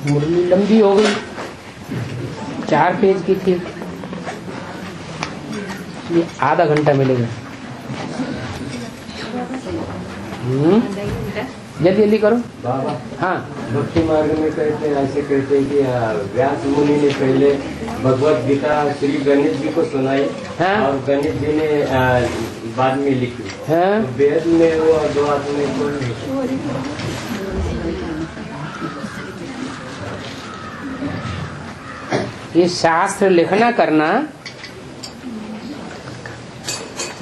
मुरली लंबी हो गई, 4 पेज की थी, ये आधा घंटा मिलेगा। जल्दी जल्दी करो बाबा। हाँ, भक्ति मार्ग में कहते हैं, ऐसे कहते हैं कि व्यास मुनि ने पहले भगवत गीता श्री गणेश जी को सुनाई, हाँ? और गणेश जी ने बाद में लिखी। हाँ? तो वेद में वो दो आदमी को ये शास्त्र लिखना करना,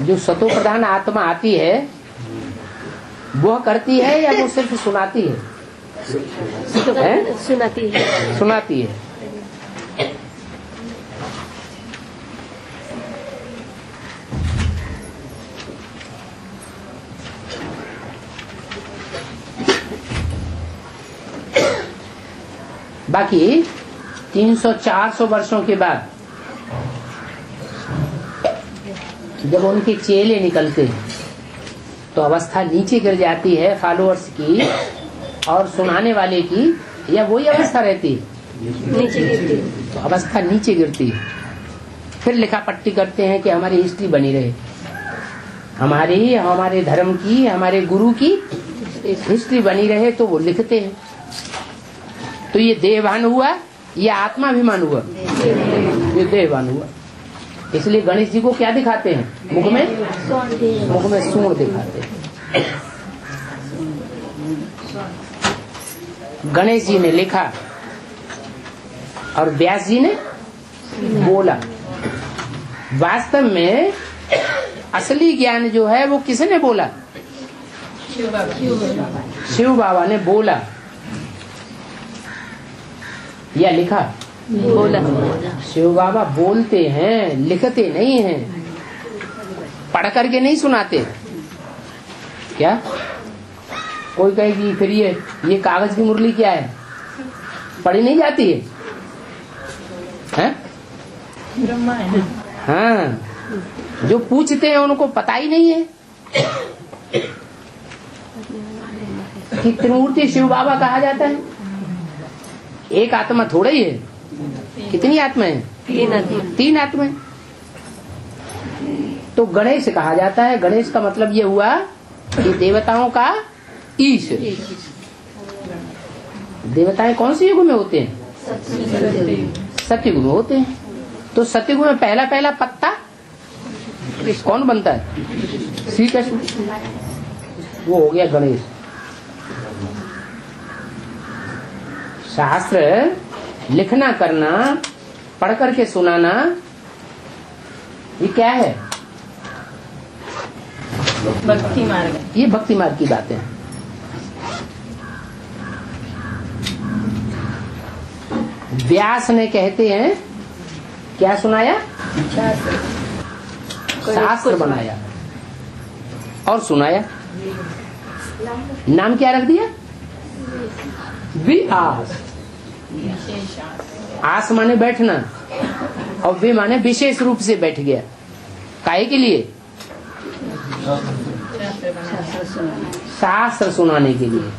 जो सतो प्रधान आत्मा आती है वह करती है या वो सिर्फ सुनाती है? सुनाती है। सुनाती है। बाकी 300-400 वर्षों के बाद जब उनके चेले निकलते हैं तो अवस्था नीचे गिर जाती है फॉलोअर्स की और सुनाने वाले की, या वही अवस्था रहती है? नीचे गिरती। तो अवस्था नीचे गिरती है। फिर लिखा पट्टी करते हैं कि हमारी हिस्ट्री बनी रहे, हमारे धर्म की, हमारे गुरु की हिस्ट्री बनी रहे, तो वो लिखते हैं। तो ये देहभान हुआ या आत्माभिमान हुआ? ये देहभान हुआ। इसलिए गणेश जी को क्या दिखाते हैं? मुख में सूंड दिखाते हैं। गणेश जी ने लिखा और व्यास जी ने बोला। वास्तव में असली ज्ञान जो है वो किसने बोला? शिव बाबा ने बोला या लिखा? बोला। शिव बाबा बोलते हैं, लिखते नहीं हैं, पढ़ करके नहीं सुनाते। क्या कोई कहेगी फिर ये कागज की मुरली क्या है, पढ़ी नहीं जाती है? हैं? हाँ, जो पूछते हैं उनको पता ही नहीं है कि त्रिमूर्ति शिव बाबा कहा जाता है। एक आत्मा थोड़ा ही है, कितनी आत्मा है? 3 आत्मा। तो गणेश कहा जाता है। गणेश का मतलब ये हुआ कि देवताओं का ईश। देवताएं कौन सी युग में होते हैं? सतयुग में होते हैं। तो सतयुग में पहला पत्ता कौन बनता है? श्री कृष्ण। वो हो गया गणेश। शास्त्र लिखना करना, पढ़ करके सुनाना, ये क्या है? भक्ति मार्ग। ये भक्ति मार्ग की बातें हैं। व्यास ने कहते हैं क्या सुनाया? शास्त्र बनाया और सुनाया। नाम क्या रख दिया? व्यास। आस माने बैठना और वे माने विशेष रूप से बैठ गया। काहे के लिए? शास्त्र सुनाने के लिए।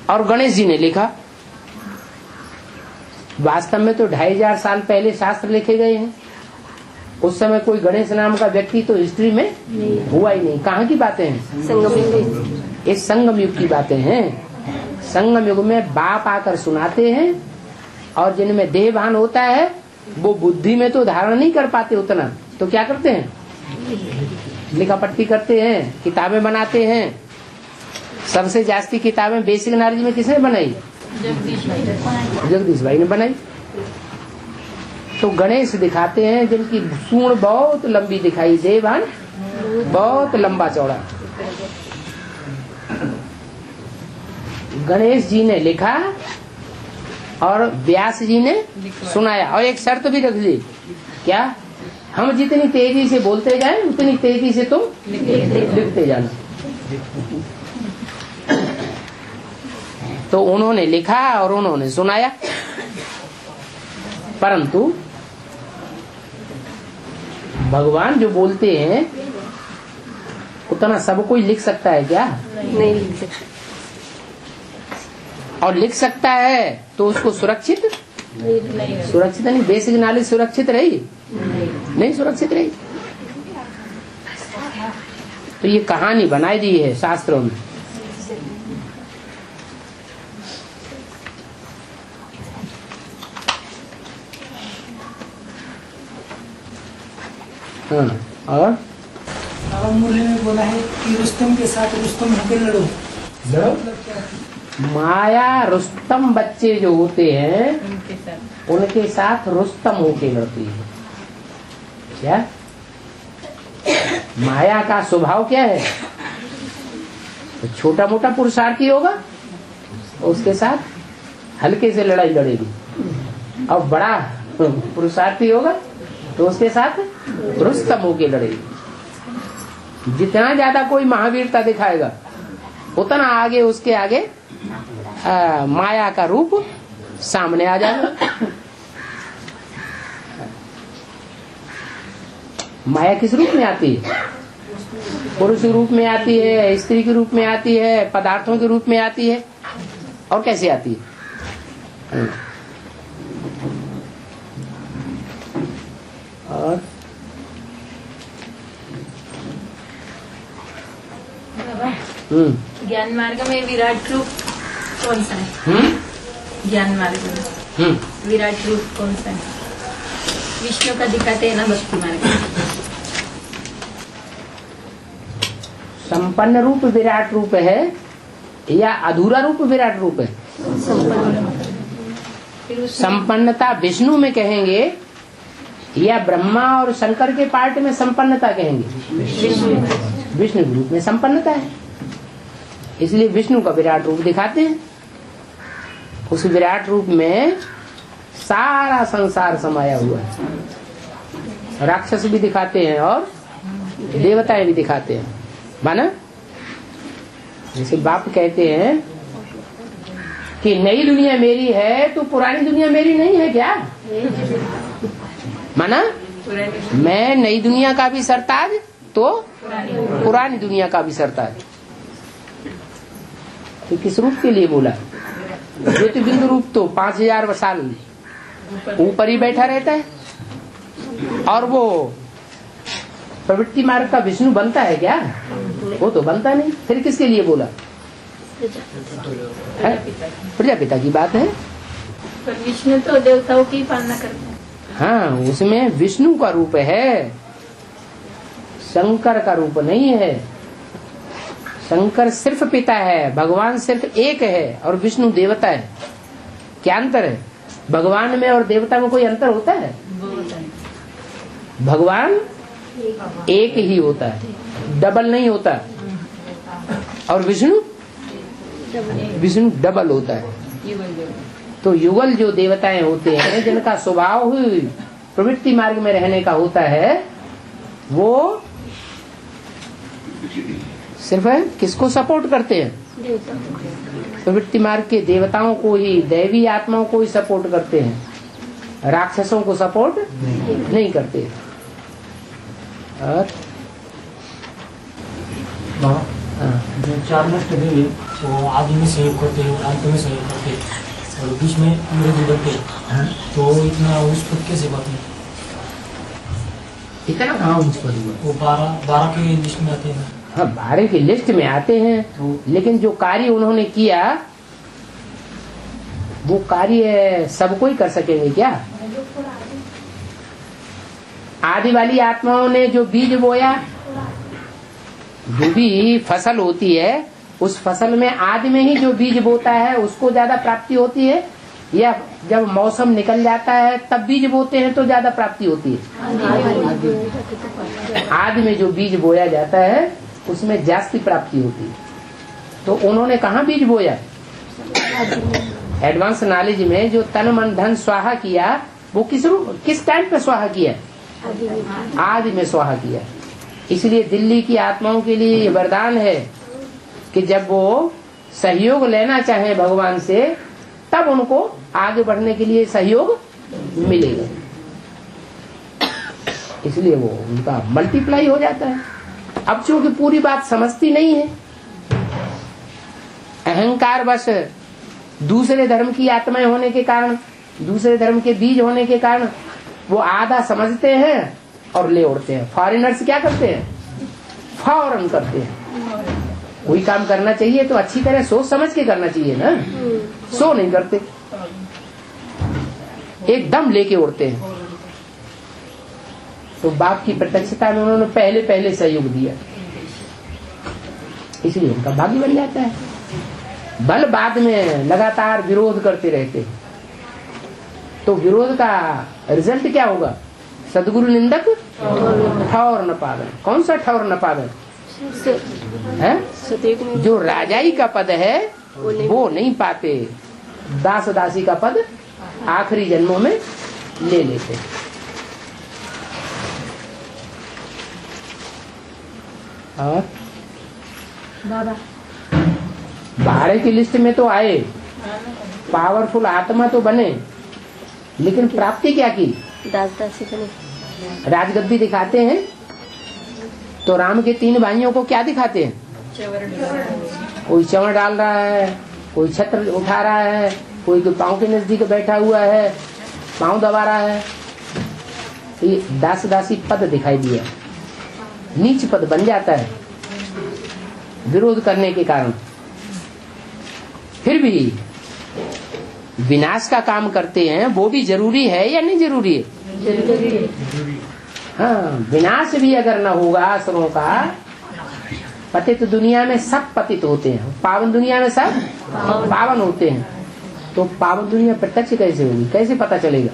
और गणेश जी ने लिखा। वास्तव में तो 2500 साल पहले शास्त्र लिखे गए हैं। उस समय कोई गणेश नाम का व्यक्ति तो हिस्ट्री में हुआ ही नहीं। कहाँ की बातें हैं? संगम युग। ये संगम युग की बातें हैं। संगम युग में बाप आकर सुनाते हैं और जिनमें देहभान होता है वो बुद्धि में तो धारण नहीं कर पाते उतना, तो क्या करते हैं? लिखा पट्टी करते हैं, किताबें बनाते हैं। सबसे जास्ती किताबें बेसिक नॉलेज में किसने बनाई? जगदीश भाई ने बनाई। तो गणेश दिखाते हैं जिनकी सूंड बहुत लंबी दिखाई, देहभान बहुत लंबा चौड़ा। गणेश जी ने लिखा और व्यास जी ने सुनाया। और एक शर्त भी रख दी, क्या? हम जितनी तेजी से बोलते जाएं उतनी तेजी से तुम लिखते जाना। तो उन्होंने लिखा और उन्होंने सुनाया। परंतु भगवान जो बोलते हैं उतना सब कोई लिख सकता है क्या? नहीं लिख सकते। और लिख सकता है तो उसको सुरक्षित नहीं सुरक्षित नहीं, बेसिक नॉलेज सुरक्षित रही नहीं सुरक्षित रही। तो ये कहानी बनाई दी है शास्त्रों में। हाँ, और मुरली में बोला है कि रुस्तम के साथ रुस्तम होकर लड़ो। माया रुस्तम बच्चे जो होते हैं उनके साथ रुस्तम होके लड़ती है। क्या माया का स्वभाव क्या है? तो छोटा मोटा पुरुषार्थी होगा उसके साथ हल्के से लड़ाई लड़ेगी, और बड़ा पुरुषार्थी होगा तो उसके साथ रुस्तम होके लड़ेगी। जितना ज्यादा कोई महावीरता दिखाएगा उतना आगे उसके आगे माया का रूप सामने आ जाएगा। माया किस रूप में आती है? पुरुष रूप में आती है, स्त्री के रूप में आती है, पदार्थों के रूप में आती है, और कैसे आती है? और ज्ञान मार्ग में विराट रूप कौन सा है? ज्ञान मार्ग में विराट रूप कौन सा है? विष्णु का दिखाते हैं ना भक्ति मार्ग में। संपन्न रूप विराट रूप है या अधूरा रूप विराट रूप है? संपन्नता विष्णु में कहेंगे या ब्रह्मा और शंकर के पार्ट में संपन्नता कहेंगे? विष्णु रूप में संपन्नता है, इसलिए विष्णु का विराट रूप दिखाते हैं। उस विराट रूप में सारा संसार समाया हुआ है। राक्षस भी दिखाते हैं और देवताएं भी दिखाते हैं, माना? जैसे बाप कहते हैं कि नई दुनिया मेरी है तो पुरानी दुनिया मेरी नहीं है क्या? माना मैं नई दुनिया का भी सरताज तो पुरानी दुनिया का भी सरताज। तो किस रूप के लिए बोला? ज्योति बिंदु रूप तो 5000 साल ऊपर ही बैठा रहता है, और वो प्रवृत्ति मार्ग का विष्णु बनता है क्या? वो तो बनता नहीं। फिर किसके लिए बोला? प्रजापिता की बात है। पर विष्णु तो देवताओं की पालना करते हैं। हाँ, उसमें विष्णु का रूप है, शंकर का रूप नहीं है। शंकर सिर्फ पिता है, भगवान सिर्फ एक है, और विष्णु देवता है। क्या अंतर है? भगवान में और देवता में कोई अंतर होता है? भगवान एक ही होता है, डबल नहीं होता। और विष्णु डबल होता है। तो युगल जो देवताएं होते हैं जिनका स्वभाव ही प्रवृत्ति मार्ग में रहने का होता है, वो सिर्फ किसको सपोर्ट करते हैं? प्रवृत्ति मार्ग के देवताओं को ही, दैवी आत्माओं को ही सपोर्ट करते हैं, राक्षसों को सपोर्ट नहीं करते। और जो चार नष्ट देवी वो आदि में सहयोग करते हैं, अंत में सहयोग करते हैं, और बीच में अंग्रेजी बनते हैं, तो इतना उस पद कैसे बात नहीं? इतना कहाँ उस पर हुआ? वो 12 के लिस्ट में आते हैं। हाँ, 12 की लिस्ट में आते हैं, लेकिन जो कार्य उन्होंने किया वो कार्य सब कोई कर सकेंगे क्या? आदि वाली आत्माओं ने जो बीज बोया, जो भी फसल होती है, उस फसल में आदि में ही जो बीज बोता है उसको ज्यादा प्राप्ति होती है, या जब मौसम निकल जाता है तब बीज बोते हैं तो ज्यादा प्राप्ति होती है? आदि में जो बीज बोया जाता है उसमें जास्ती प्राप्ति होती है। तो उन्होंने कहाँ बीज बोया? एडवांस नॉलेज में जो तन मन धन स्वाहा किया, वो किस टाइम पे स्वाहा किया? आदि में स्वाहा किया। इसलिए दिल्ली की आत्माओं के लिए ये वरदान है कि जब वो सहयोग लेना चाहे भगवान से, तब उनको आगे बढ़ने के लिए सहयोग मिलेगा। इसलिए वो उनका मल्टीप्लाई हो जाता है। अब चूंकि पूरी बात समझती नहीं है, अहंकार बस दूसरे धर्म की आत्माएं होने के कारण, दूसरे धर्म के बीज होने के कारण वो आधा समझते हैं और ले उड़ते हैं। फॉरेनर्स क्या करते हैं? फौरन करते हैं। कोई काम करना चाहिए तो अच्छी तरह सोच समझ के करना चाहिए ना, सो नहीं करते, एकदम लेके उड़ते हैं। तो बाप की प्रत्यक्षता में उन्होंने पहले पहले सहयोग दिया, इसलिए उनका भाग्य बन जाता है। बल बाद में लगातार विरोध करते रहते हैं, तो विरोध का रिजल्ट क्या होगा? सदगुरु निंदक ठौर न पावन। कौन सा ठौर न पावन है? जो राजाई का पद है वो नहीं पाते, दास दासी का पद आखिरी जन्मों में ले लेते। और बाबा बारह की लिस्ट में तो आए, पावरफुल आत्मा तो बने, लेकिन प्राप्ति क्या की? दास दासी बने। राजगद्दी दिखाते हैं तो राम के 3 भाइयों को क्या दिखाते हैं? कोई चंवर डाल रहा है, कोई छत्र उठा रहा है, कोई पांव के नजदीक बैठा हुआ है, पांव दबा रहा है। तो ये दास दासी पद दिखाई दिया, नीच पद बन जाता है विरोध करने के कारण। फिर भी विनाश का काम करते हैं, वो भी जरूरी है या नहीं जरूरी है? हाँ, विनाश भी अगर न होगा असुरों का, पतित दुनिया में सब पतित होते हैं, पावन दुनिया में सब पावन होते हैं, तो पावन दुनिया प्रत्यक्ष कैसे होगी? कैसे पता चलेगा?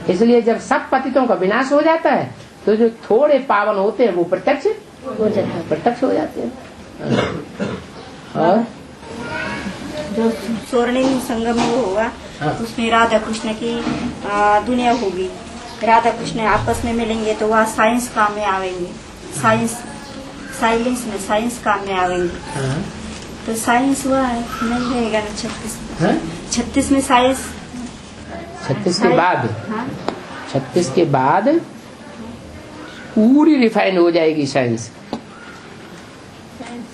इसलिए जब सब पतितों का विनाश हो जाता है तो जो थोड़े पावन होते हैं वो प्रत्यक्ष हो जाते हैं, प्रत्यक्ष हो जाते हैं। और जो स्वर्णिम संगम वो होगा, उसमें राधा कृष्ण की दुनिया होगी। राधा कृष्ण आपस में मिलेंगे तो वहाँ साइंस काम में आवेंगे, साइलेंस में साइंस काम में आवेंगे। तो साइंस हुआ नहीं रहेगा ना 36 में साइंस 36 के बाद, हाँ? 36 के बाद पूरी रिफाइन हो जाएगी साइंस।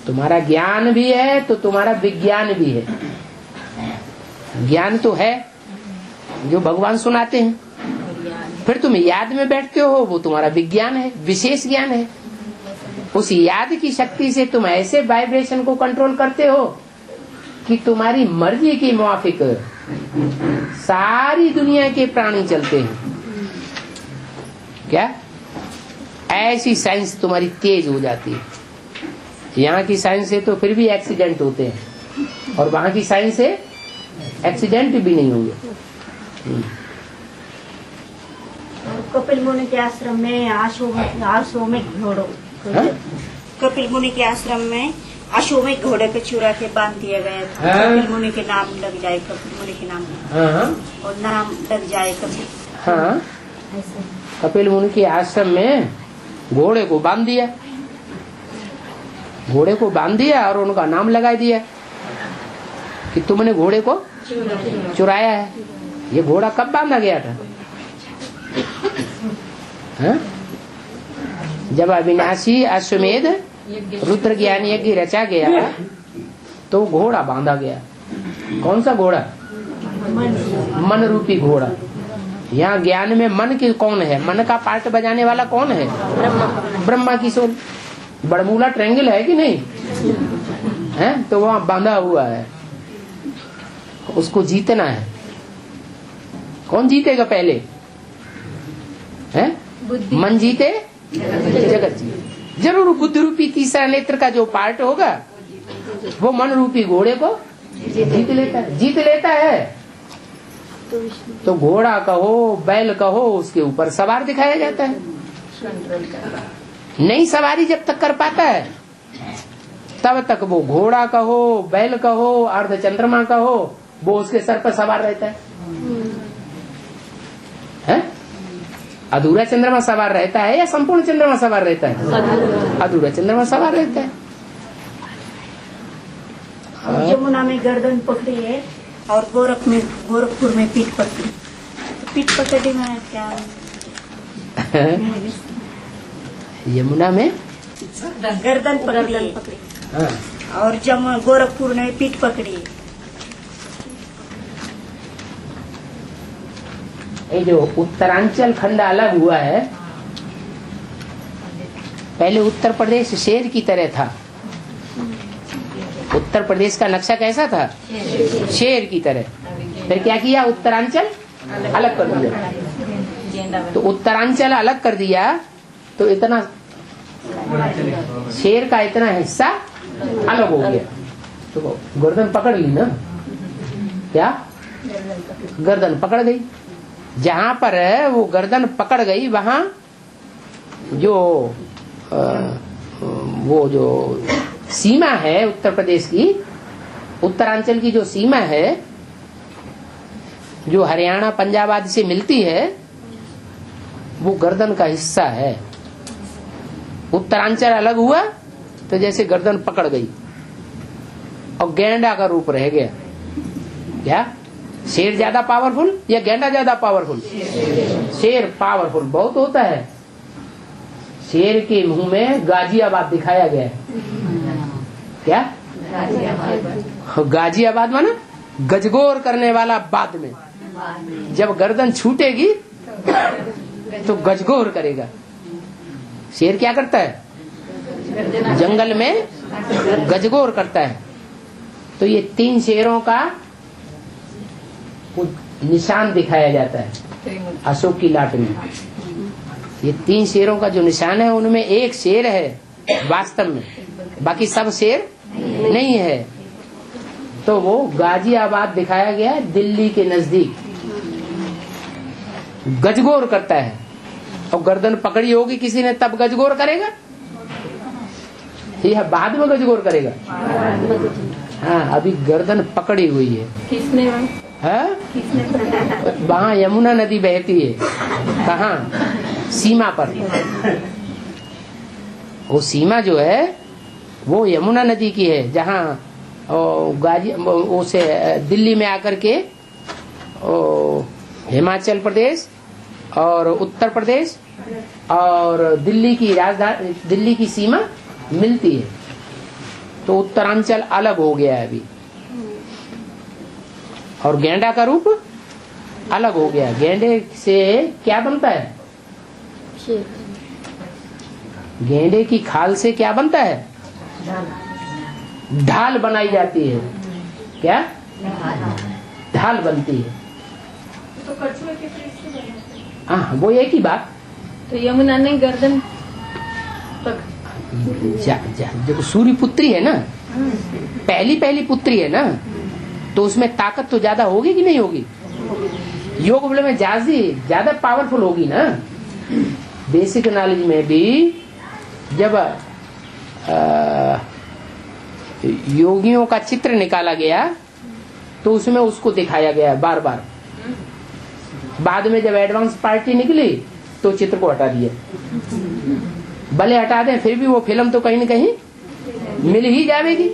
तुम्हारा ज्ञान भी है तो तुम्हारा विज्ञान भी है। ज्ञान तो है जो भगवान सुनाते हैं, फिर तुम याद में बैठते हो, वो तुम्हारा विज्ञान है, विशेष ज्ञान है। उस याद की शक्ति से तुम ऐसे वाइब्रेशन को कंट्रोल करते हो कि तुम्हारी मर्जी के मुआफिक सारी दुनिया के प्राणी चलते हैं। क्या ऐसी साइंस तुम्हारी तेज हो जाती है। यहाँ की साइंस से तो फिर भी एक्सीडेंट होते हैं, और वहाँ की साइंस से एक्सीडेंट भी नहीं होंगे। कपिल मुनि के आश्रम में अश्वमेध घोड़ों, कपिल मुनि के आश्रम में अश्वमेध घोड़े पे चुरा के बांध दिया गया था। कपिल मुनि के नाम लग जाए, कपिल मुनि के नाम और नाम लग जाए कपिल। हाँ, कपिल मुनि के आश्रम में घोड़े को बांध दिया, घोड़े को बांध दिया और उनका नाम लगा दिया कि तुमने घोड़े को चुराया है। ये घोड़ा कब बांधा गया था? हाँ? जब अविनाशी अश्वमेध रुद्र ज्ञान यज्ञ रचा गया तो घोड़ा बांधा गया। कौन सा घोड़ा? मन रूपी घोड़ा। यहाँ ज्ञान में मन की कौन है? मन का पार्ट बजाने वाला कौन है? ब्रह्मा की सोल। बड़मूला ट्रायंगल है कि नहीं है? तो वहाँ बांधा हुआ है, उसको जीतना है। कौन जीतेगा पहले? है मन जीते जगत जीते। जरूर बुद्धि रूपी तीसरा नेत्र का जो पार्ट होगा वो मन रूपी घोड़े को जीत लेता है। तो घोड़ा कहो बैल कहो, उसके ऊपर सवार दिखाया जाता है। नई सवारी जब तक कर पाता है तब तक वो घोड़ा कहो बैल कहो अर्ध चंद्रमा कहो, वो उसके सर पर सवार रहता है? अधूरा चंद्रमा सवार रहता है या संपूर्ण चंद्रमा सवार रहता है? अधूरा चंद्रमा सवार रहता है। यमुना में गर्दन पकड़ी है और गोरखपुर में पीठ पकड़ी। पीठ पकड़ी में क्या? यमुना में गर्दन पकड़ी। हाँ। और जब गोरखपुर ने पीठ पकड़ी। ये जो उत्तरांचल खंड अलग हुआ है, पहले उत्तर प्रदेश शेर की तरह था। उत्तर प्रदेश का नक्शा कैसा था? शेर की तरह। फिर क्या किया? उत्तरांचल अलग कर दिया। तो उत्तरांचल अलग कर दिया तो इतना शेर का इतना हिस्सा अलग हो गया। तो गर्दन पकड़ ली ना, क्या गर्दन पकड़ गई। जहां पर वो गर्दन पकड़ गई वहां जो वो जो सीमा है उत्तर प्रदेश की, उत्तरांचल की जो सीमा है, जो हरियाणा पंजाब आदि से मिलती है, वो गर्दन का हिस्सा है। उत्तरांचल अलग हुआ तो जैसे गर्दन पकड़ गई और गेंडा का रूप रह गया। क्या शेर ज्यादा पावरफुल या गेंडा ज्यादा पावरफुल? शेर पावरफुल बहुत होता है। शेर के मुंह में गाजियाबाद दिखाया गया है। क्या गाजियाबाद माना गजगोर करने वाला। बाद में जब गर्दन छूटेगी तो गजगोर करेगा। शेर क्या करता है? जंगल में गजगोर करता है। तो ये 3 शेरों का निशान दिखाया जाता है अशोक की लाट में। ये 3 शेरों का जो निशान है उनमें एक शेर है वास्तव में, बाकी सब शेर नहीं है। तो वो गाजियाबाद दिखाया गया दिल्ली के नजदीक। गजगोर करता है और गर्दन पकड़ी होगी किसी ने तब गजगोर करेगा या बाद में गजगोर करेगा? हाँ, अभी गर्दन पकड़ी हुई है। किसने? वहाँ यमुना नदी बहती है। कहाँ? सीमा पर। वो सीमा जो है वो यमुना नदी की है, जहाँ गाजी उसे दिल्ली में आकर के हिमाचल प्रदेश और उत्तर प्रदेश और दिल्ली की राजधानी, दिल्ली की सीमा मिलती है। तो उत्तरांचल अलग हो गया है अभी और गेंडा का रूप अलग हो गया। गेंडे से क्या बनता है? गेंडे की खाल से क्या बनता है? ढाल बनाई जाती है। क्या ढाल बनती है? तो कछुए के पेट से बनाते हैं। हाँ, वो एक ही बात। तो यमुना ने गर्दन जो सूर्य पुत्री है ना, पहली पुत्री है ना, तो उसमें ताकत तो ज्यादा होगी कि नहीं होगी? योग बल में ज्यादा पावरफुल होगी ना। बेसिक नॉलेज में भी जब योगियों का चित्र निकाला गया तो उसमें उसको दिखाया गया बार बार। बाद में जब एडवांस पार्टी निकली तो चित्र को हटा दिया। भले हटा दें फिर भी वो फिल्म तो कहीं न कहीं मिल ही जाएगी।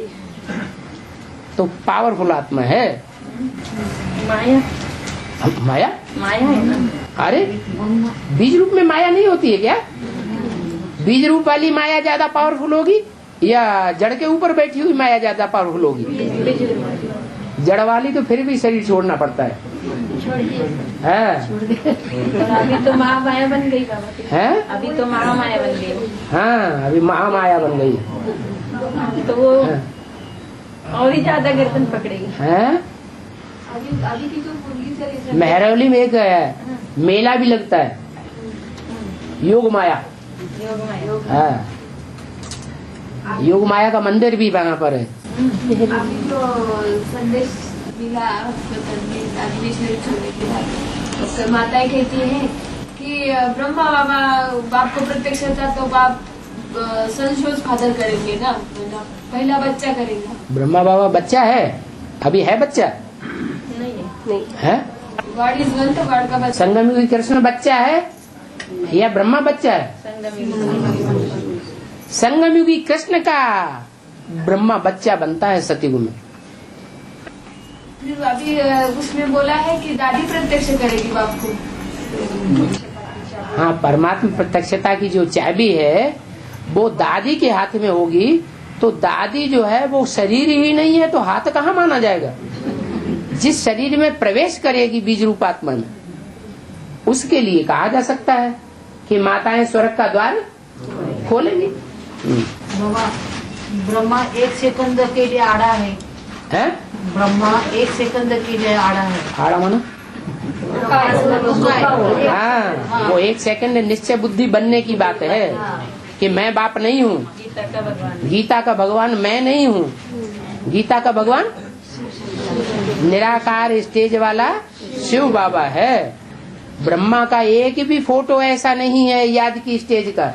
तो पावरफुल आत्मा है। माया माया है ना। अरे बीज रूप में माया नहीं होती है क्या? बीज रूप वाली माया ज्यादा पावरफुल होगी या जड़ के ऊपर बैठी हुई माया ज्यादा पावरफुल होगी? जड़ वाली तो फिर भी शरीर छोड़ना पड़ता है। अभी तो महामाया बन गई बाबा। है अभी तो महामाया बन गई। हाँ, अभी महामाया बन गई तो वो और ही ज्यादा गर्दन पकड़ेगी। है। अभी की तो मेहरौली में एक मेला भी लगता है, योग माया। हाँ, योग माया का मंदिर भी वहाँ पर है। अभी तो संदेश मिला तो माताएं कहती हैं कि ब्रह्मा बाबा बाप को प्रत्यक्ष था तो बाप संशोध फादर करेंगे ना, पहला बच्चा करेगा। ब्रह्मा बाबा बच्चा है? अभी है बच्चा? नहीं है। गॉड इज वन, तो गॉड का बच्चा। संगम कृष्ण बच्चा है या ब्रह्मा बच्चा है? संगमयुगी कृष्ण का ब्रह्मा बच्चा बनता है सतयुग में। अभी उसमें बोला है कि दादी प्रत्यक्ष करेगी बाप को। हाँ, परमात्मा प्रत्यक्षता की जो चाबी है वो दादी के हाथ में होगी तो दादी जो है वो शरीर ही नहीं है तो हाथ कहाँ माना जाएगा। जिस शरीर में प्रवेश करेगी बीज रूपात्मा में, उसके लिए कहा जा सकता है कि माताएं स्वर्ग का द्वार खोलेंगी। ब्रह्मा 1 सेकंद के लिए आड़ा है, ब्रह्मा 1 सेकंद के लिए आड़ा है। आड़ा माना हाँ, वो 1 सेकंड निश्चय बुद्धि बनने की बात है कि मैं बाप नहीं हूँ। गीता का भगवान मैं नहीं हूँ, गीता का भगवान निराकार स्टेज वाला शिव बाबा है। ब्रह्मा का एक भी फोटो ऐसा नहीं है याद की स्टेज का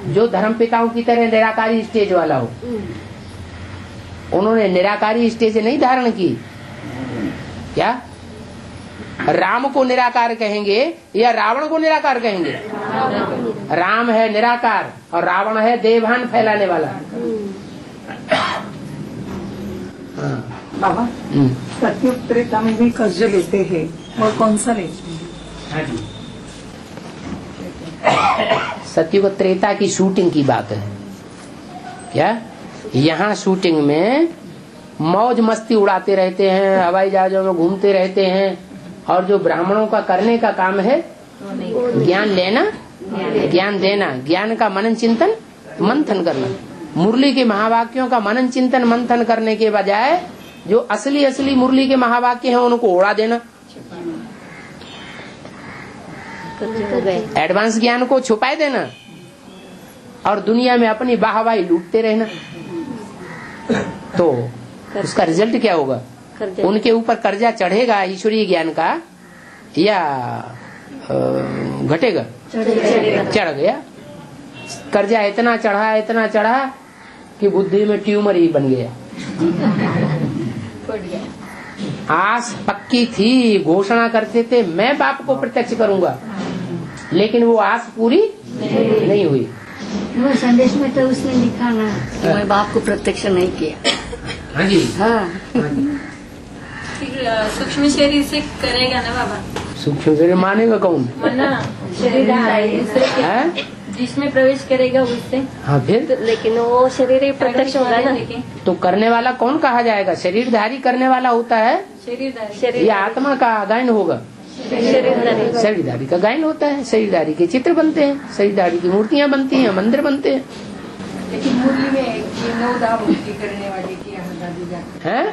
जो धर्म पिताओं की तरह निराकारी स्टेज वाला हो। उन्होंने निराकारी स्टेज नहीं धारण की। क्या राम को निराकार कहेंगे या रावण को निराकार कहेंगे? राम है निराकार और रावण है देवभान फैलाने वाला। बाबा सतयुग त्रेता में भी कर्ज लेते हैं, और कौन सा लेते हैं? सतयुग त्रेता की शूटिंग की बात है क्या? यहाँ शूटिंग में मौज मस्ती उड़ाते रहते हैं, हवाई जहाजों में घूमते रहते हैं, और जो ब्राह्मणों का करने का काम है ज्ञान लेना, ज्ञान देना, ज्ञान का मनन चिंतन मंथन करना। मुरली के महावाक्यों का मनन चिंतन मंथन करने के बजाय जो असली असली मुरली के महावाक्य हैं उनको उड़ा देना, एडवांस ज्ञान को छुपाए देना और दुनिया में अपनी वाहवाही लूटते रहना, तो उसका रिजल्ट क्या होगा? उनके ऊपर कर्जा चढ़ेगा ईश्वरीय ज्ञान का या घटेगा? चढ़ गया। कर्जा इतना चढ़ा कि बुद्धि में ट्यूमर ही बन गया। आस पक्की थी, घोषणा करते थे मैं बाप को प्रत्यक्ष करूंगा, लेकिन वो आस पूरी नहीं हुई। वो संदेश में तो उसने लिखा ना कि मैं बाप को प्रत्यक्ष नहीं किया। हाँ जी, हाँ। फिर सूक्ष्म शरीर से करेगा ना बाबा? सूक्ष्म शरीर मानेगा कौन? माना शरीर है जिसमें प्रवेश करेगा उससे। हाँ फिर लेकिन वो शरीर ही प्रत्यक्ष होगा ना। तो करने वाला कौन कहा जाएगा? शरीरधारी करने वाला होता है शरीर या आत्मा का गायन होगा? शरीरधारी का गायन होता है। शरीरधारी के चित्र बनते हैं, शरीरधारी की मूर्तियाँ बनती हैं, मंदिर बनते हैं। लेकिन मुरली में नवदा भक्ति करने वाले की यहाँ दादी जाकर हैं?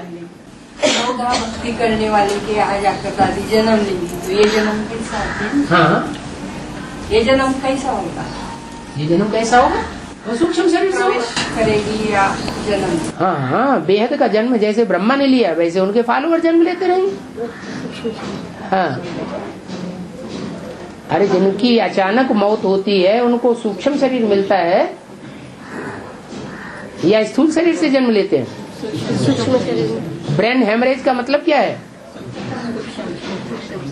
नवदा भक्ति करने वाले के यहाँ जाकर दादी जन्म लेगी, तो ये जन्म कैसा होगा? हाँ, ये जन्म कैसा होगा? ये जन्म कैसा होगा? वो सूक्ष्म शरीर से होगा। करेगी या जन्म? हाँ हाँ, बेहद का जन्म जैसे ब्रह्मा ने लिया वैसे उनके फॉलोअर जन्म लेते रहेंगे। हाँ, अरे जिनकी अचानक मौत होती है उनको सूक्ष्म शरीर मिलता है या स्थूल शरीर से जन्म लेते हैं? सूक्ष्म शरीर। ब्रेन हेमरेज का मतलब क्या है?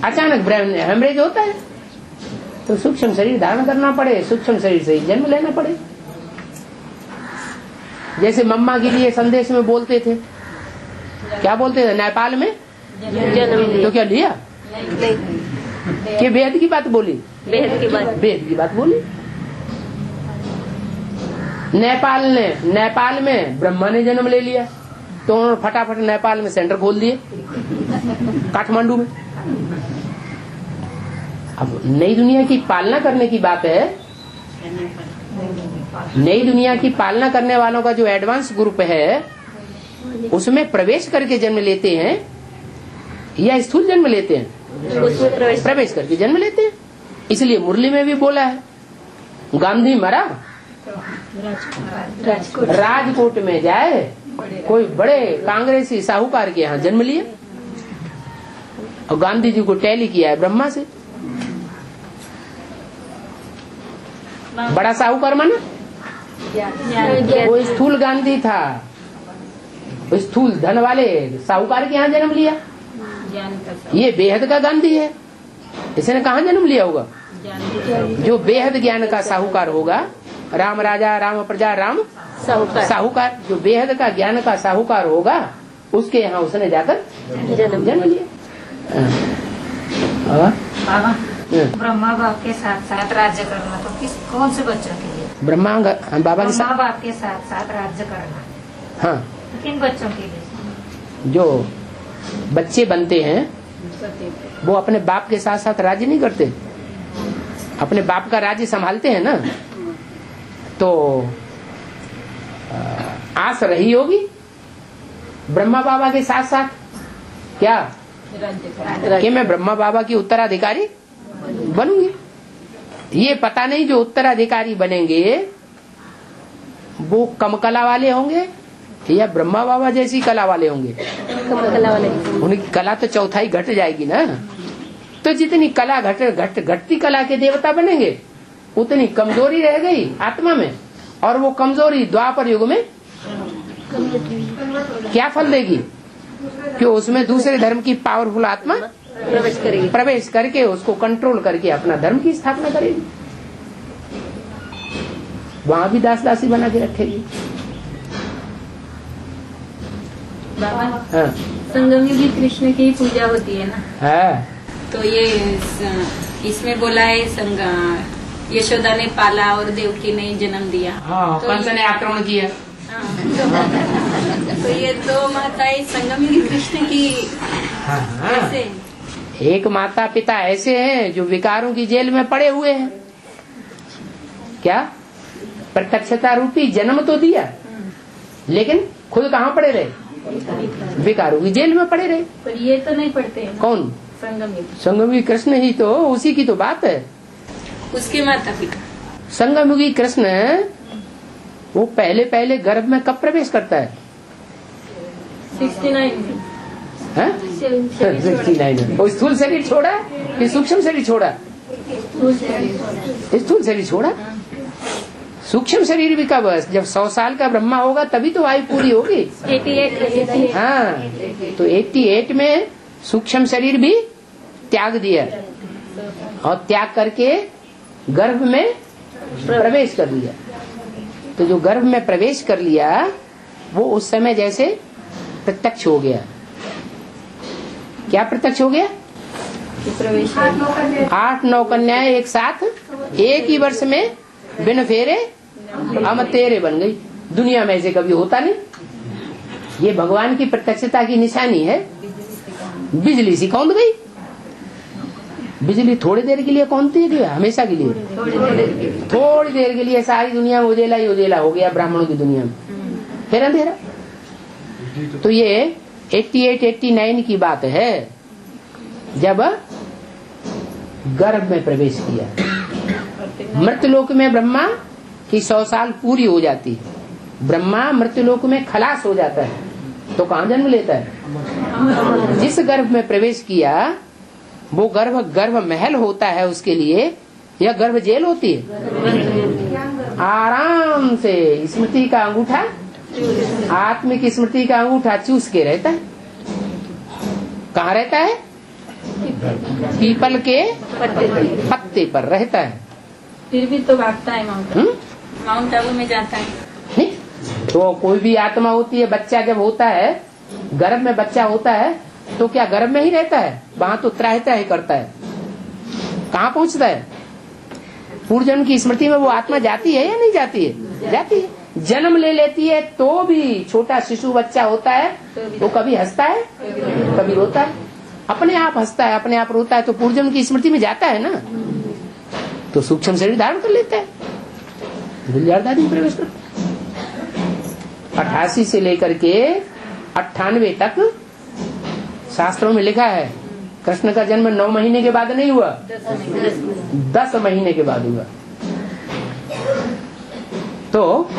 अचानक ब्रेन हेमरेज होता है तो सूक्ष्म शरीर धारण करना पड़े, सूक्ष्म शरीर से ही जन्म लेना पड़े। जैसे मम्मा के लिए संदेश में बोलते थे, क्या बोलते थे? नेपाल में तो क्या लिया कि बेहद की बात बोली? बेहद की बात बोली। नेपाल में ब्रह्मा ने जन्म ले लिया तो उन्होंने फटाफट नेपाल में सेंटर खोल दिए, काठमांडू में। अब नई दुनिया की पालना करने की बात है। नई दुनिया की पालना करने वालों का जो एडवांस ग्रुप है उसमें प्रवेश करके जन्म लेते हैं या स्थूल जन्म लेते हैं? प्रवेश करके जन्म लेते हैं। इसलिए मुरली में भी बोला है, गांधी मरा राजकोट में जाए, कोई बड़े कांग्रेसी साहूकार के यहाँ जन्म लिया और गांधी जी को टैली किया है ब्रह्मा से। बड़ा साहूकार माना वो स्थूल गांधी था, स्थूल धन वाले साहूकार के यहाँ जन्म लिया। ये बेहद का गांधी है, इसने कहाँ जन्म लिया होगा? जो बेहद ज्ञान का साहूकार होगा, राम राजा राम प्रजा राम साहूकार, जो बेहद का ज्ञान का साहूकार होगा उसके यहाँ उसने जाकर जन्म लिया। ब्रह्मा बाप के साथ साथ राज्य करना तो कौन से बच्चों के लिए? ब्रह्मा बाबा के साथ, बाप के साथ साथ राज्य करना। हाँ, किन बच्चों के लिए? जो बच्चे बनते हैं वो अपने बाप के साथ साथ राज्य नहीं करते, अपने बाप का राज्य संभालते हैं ना। तो आस रही होगी ब्रह्मा बाबा के साथ साथ क्या कि मैं ब्रह्मा बाबा की उत्तराधिकारी बनूंगी। ये पता नहीं जो उत्तराधिकारी बनेंगे वो कम कला वाले होंगे या ब्रह्मा बाबा जैसी कला वाले होंगे। कला वाले उनकी कला तो चौथाई घट जाएगी ना। तो जितनी कला घटती कला के देवता बनेंगे उतनी कमजोरी रह गई आत्मा में, और वो कमजोरी द्वापर युग में क्या फल देगी कि उसमें दूसरे धर्म की पावरफुल आत्मा प्रवेश करके उसको कंट्रोल करके अपना धर्म की स्थापना करेगी, वहां भी दास दासी बना के रखेगी। बाबा हाँ। संगम युगी कृष्ण की पूजा होती है ना। हाँ। तो ये इसमें बोला है यशोदा ने पाला और देवकी ने जन्म दिया। हाँ, तो कंस ने आक्रमण किया। तो ये दो माताएं संगम युगी कृष्ण की कैसे? एक माता पिता ऐसे हैं जो विकारों की जेल में पड़े हुए हैं। क्या प्रत्यक्षता रूपी जन्म तो दिया लेकिन खुद कहाँ पड़े रहे? विकारों की जेल में पड़े रहे। पर ये तो नहीं पढ़ते हैं। कौन? संगम युगी। संगम युगी कृष्ण ही तो, उसी की तो बात है। उसके माता पिता संगम युगी कृष्ण वो पहले पहले गर्भ में कब प्रवेश करता है? 69 69 वो स्थूल शरीर छोड़ा कि सूक्ष्म शरीर छोड़ा? स्थूल शरीर छोड़ा। सूक्ष्म शरीर भी कब? जब 100 साल का ब्रह्मा होगा तभी तो आयु पूरी होगी। 88। हाँ, तो 88 में सूक्ष्म शरीर भी त्याग दिया और त्याग करके गर्भ में प्रवेश कर लिया। तो जो गर्भ में प्रवेश कर लिया वो उस समय जैसे प्रत्यक्ष हो गया। क्या प्रत्यक्ष हो गया? 8-9 कन्याएं एक साथ एक ही वर्ष में बिन फेरे हम तेरे बन गई। दुनिया में ऐसे कभी होता नहीं। ये भगवान की प्रत्यक्षता की निशानी है। बिजली सी कौंध गई। बिजली थोड़ी देर के लिए कौनती है कि हमेशा के लिए? थोड़ी देर के लिए। सारी दुनिया में उजेला ही उजेला हो गया ब्राह्मणों की दुनिया में, फिर अंधेरा। तो ये 88-89 की बात है जब गर्भ में प्रवेश किया। मृत्युलोक में ब्रह्मा की 100 साल पूरी हो जाती है। ब्रह्मा मृत्युलोक में खलास हो जाता है तो कहाँ जन्म लेता है? जिस गर्भ में प्रवेश किया वो गर्भ महल होता है उसके लिए, या गर्भ जेल होती है? आराम से स्मृति का अंगूठा, आत्मिक स्मृति का अंगूठा चूस के रहता है। कहाँ रहता है? पीपल के पत्ते पर रहता है। फिर भी तो भागता है माउंट आबू में जाता है। नहीं, तो कोई भी आत्मा होती है, बच्चा जब होता है, गर्भ में बच्चा होता है तो क्या गर्भ में ही रहता है? वहाँ तो त्राहि त्राहि करता है। कहाँ पहुँचता है? पूर्व जन्म की स्मृति में वो आत्मा जाती है या नहीं जाती है? जाती है। जन्म ले लेती है तो भी छोटा शिशु बच्चा होता है वो कभी हंसता है कभी रोता है। अपने आप हंसता है, अपने आप रोता है, तो पूर्व जन्म की स्मृति में जाता है ना। तो सूक्ष्म शरीर धारण कर लेता है, गुलजारदारी में प्रवेश करता है। 88 से लेकर के 98 तक शास्त्रों में लिखा है कृष्ण का जन्म 9 महीने के बाद नहीं हुआ, 10 महीने के बाद हुआ। तो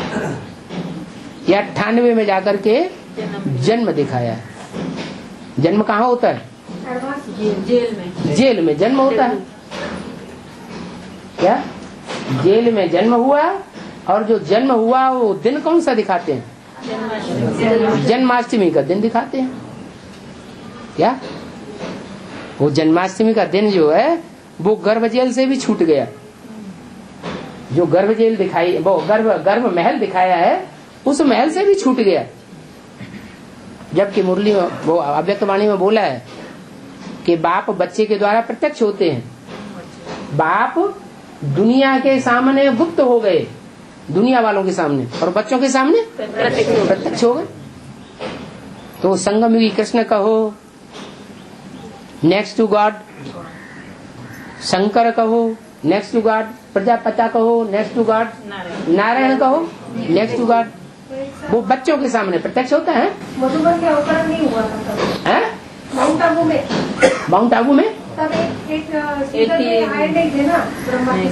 ये 98 में जाकर के जन्म दिखाया। जन्म कहाँ होता है? जेल में जन्म होता है। क्या जेल में जन्म हुआ? और जो जन्म हुआ वो दिन कौन सा दिखाते हैं? जन्माष्टमी का दिन दिखाते हैं। क्या वो जन्माष्टमी का दिन जो है वो गर्भ जेल से भी छूट गया। जो गर्भ जेल दिखाई, वो गर्भ महल दिखाया है, उस महल से भी छूट गया। जबकि मुरली में वो अव्यक्त वाणी में बोला है कि बाप बच्चे के द्वारा प्रत्यक्ष होते हैं। बाप दुनिया के सामने गुप्त हो गए दुनिया वालों के सामने, और बच्चों के सामने प्रत्यक्ष हो गए। तो संगम युगी कृष्ण कहो, नेक्स्ट टू गॉड शंकर कहो, नेक्स्ट टू गॉड प्रजापति कहो, नेक्स्ट टू गॉड नारायण कहो, नेक्स्ट टू गॉड, वो बच्चों के सामने प्रत्यक्ष होता है। मधुबन के अवतरण नहीं हुआ था माउंट आबू में। माउंट आबू में तब एक सीजन में आए नहीं थे ना ब्रह्मा की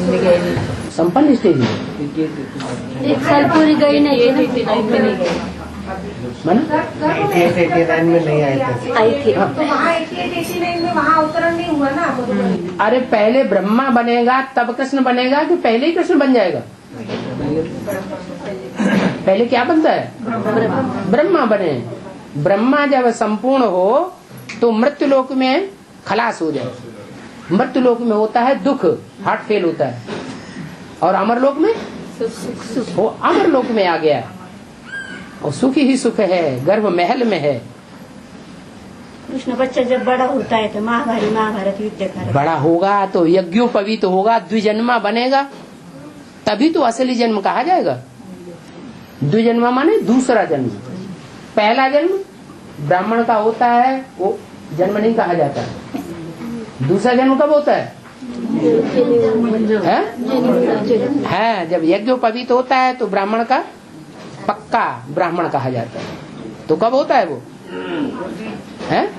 संपन्न स्टेज में एक साल पूरी गई नहीं में नहीं आए थे। आई थी। तो वहाँ 88-89 में वहाँ अवतरण नहीं हुआ ना मधुबन। अरे पहले ब्रह्मा बनेगा तब कृष्ण बनेगा कि पहले ही कृष्ण बन जाएगा? पहले क्या बनता है? ब्रह्मा बने। ब्रह्मा जब संपूर्ण हो तो मृत्यु लोक में खलास हो जाए। मृत्यु लोक में होता है दुख, हार्ट फेल होता है, और अमर लोक में वो अमर लोक में आ गया, और सुख ही सुख है, गर्भ महल में है। कृष्ण बच्चा जब बड़ा होता है तो महाभारत युद्ध कर बड़ा होगा तो यज्ञोपवीत होगा, द्विजन्मा बनेगा, तभी तो असली जन्म कहा जाएगा। द्विजन्मा माने दूसरा जन्म। पहला जन्म ब्राह्मण का होता है, वो जन्म नहीं कहा जाता। दूसरा जन्म कब होता है? है जब यज्ञोपवीत होता है तो ब्राह्मण का पक्का ब्राह्मण कहा जाता है। तो कब होता है वो? है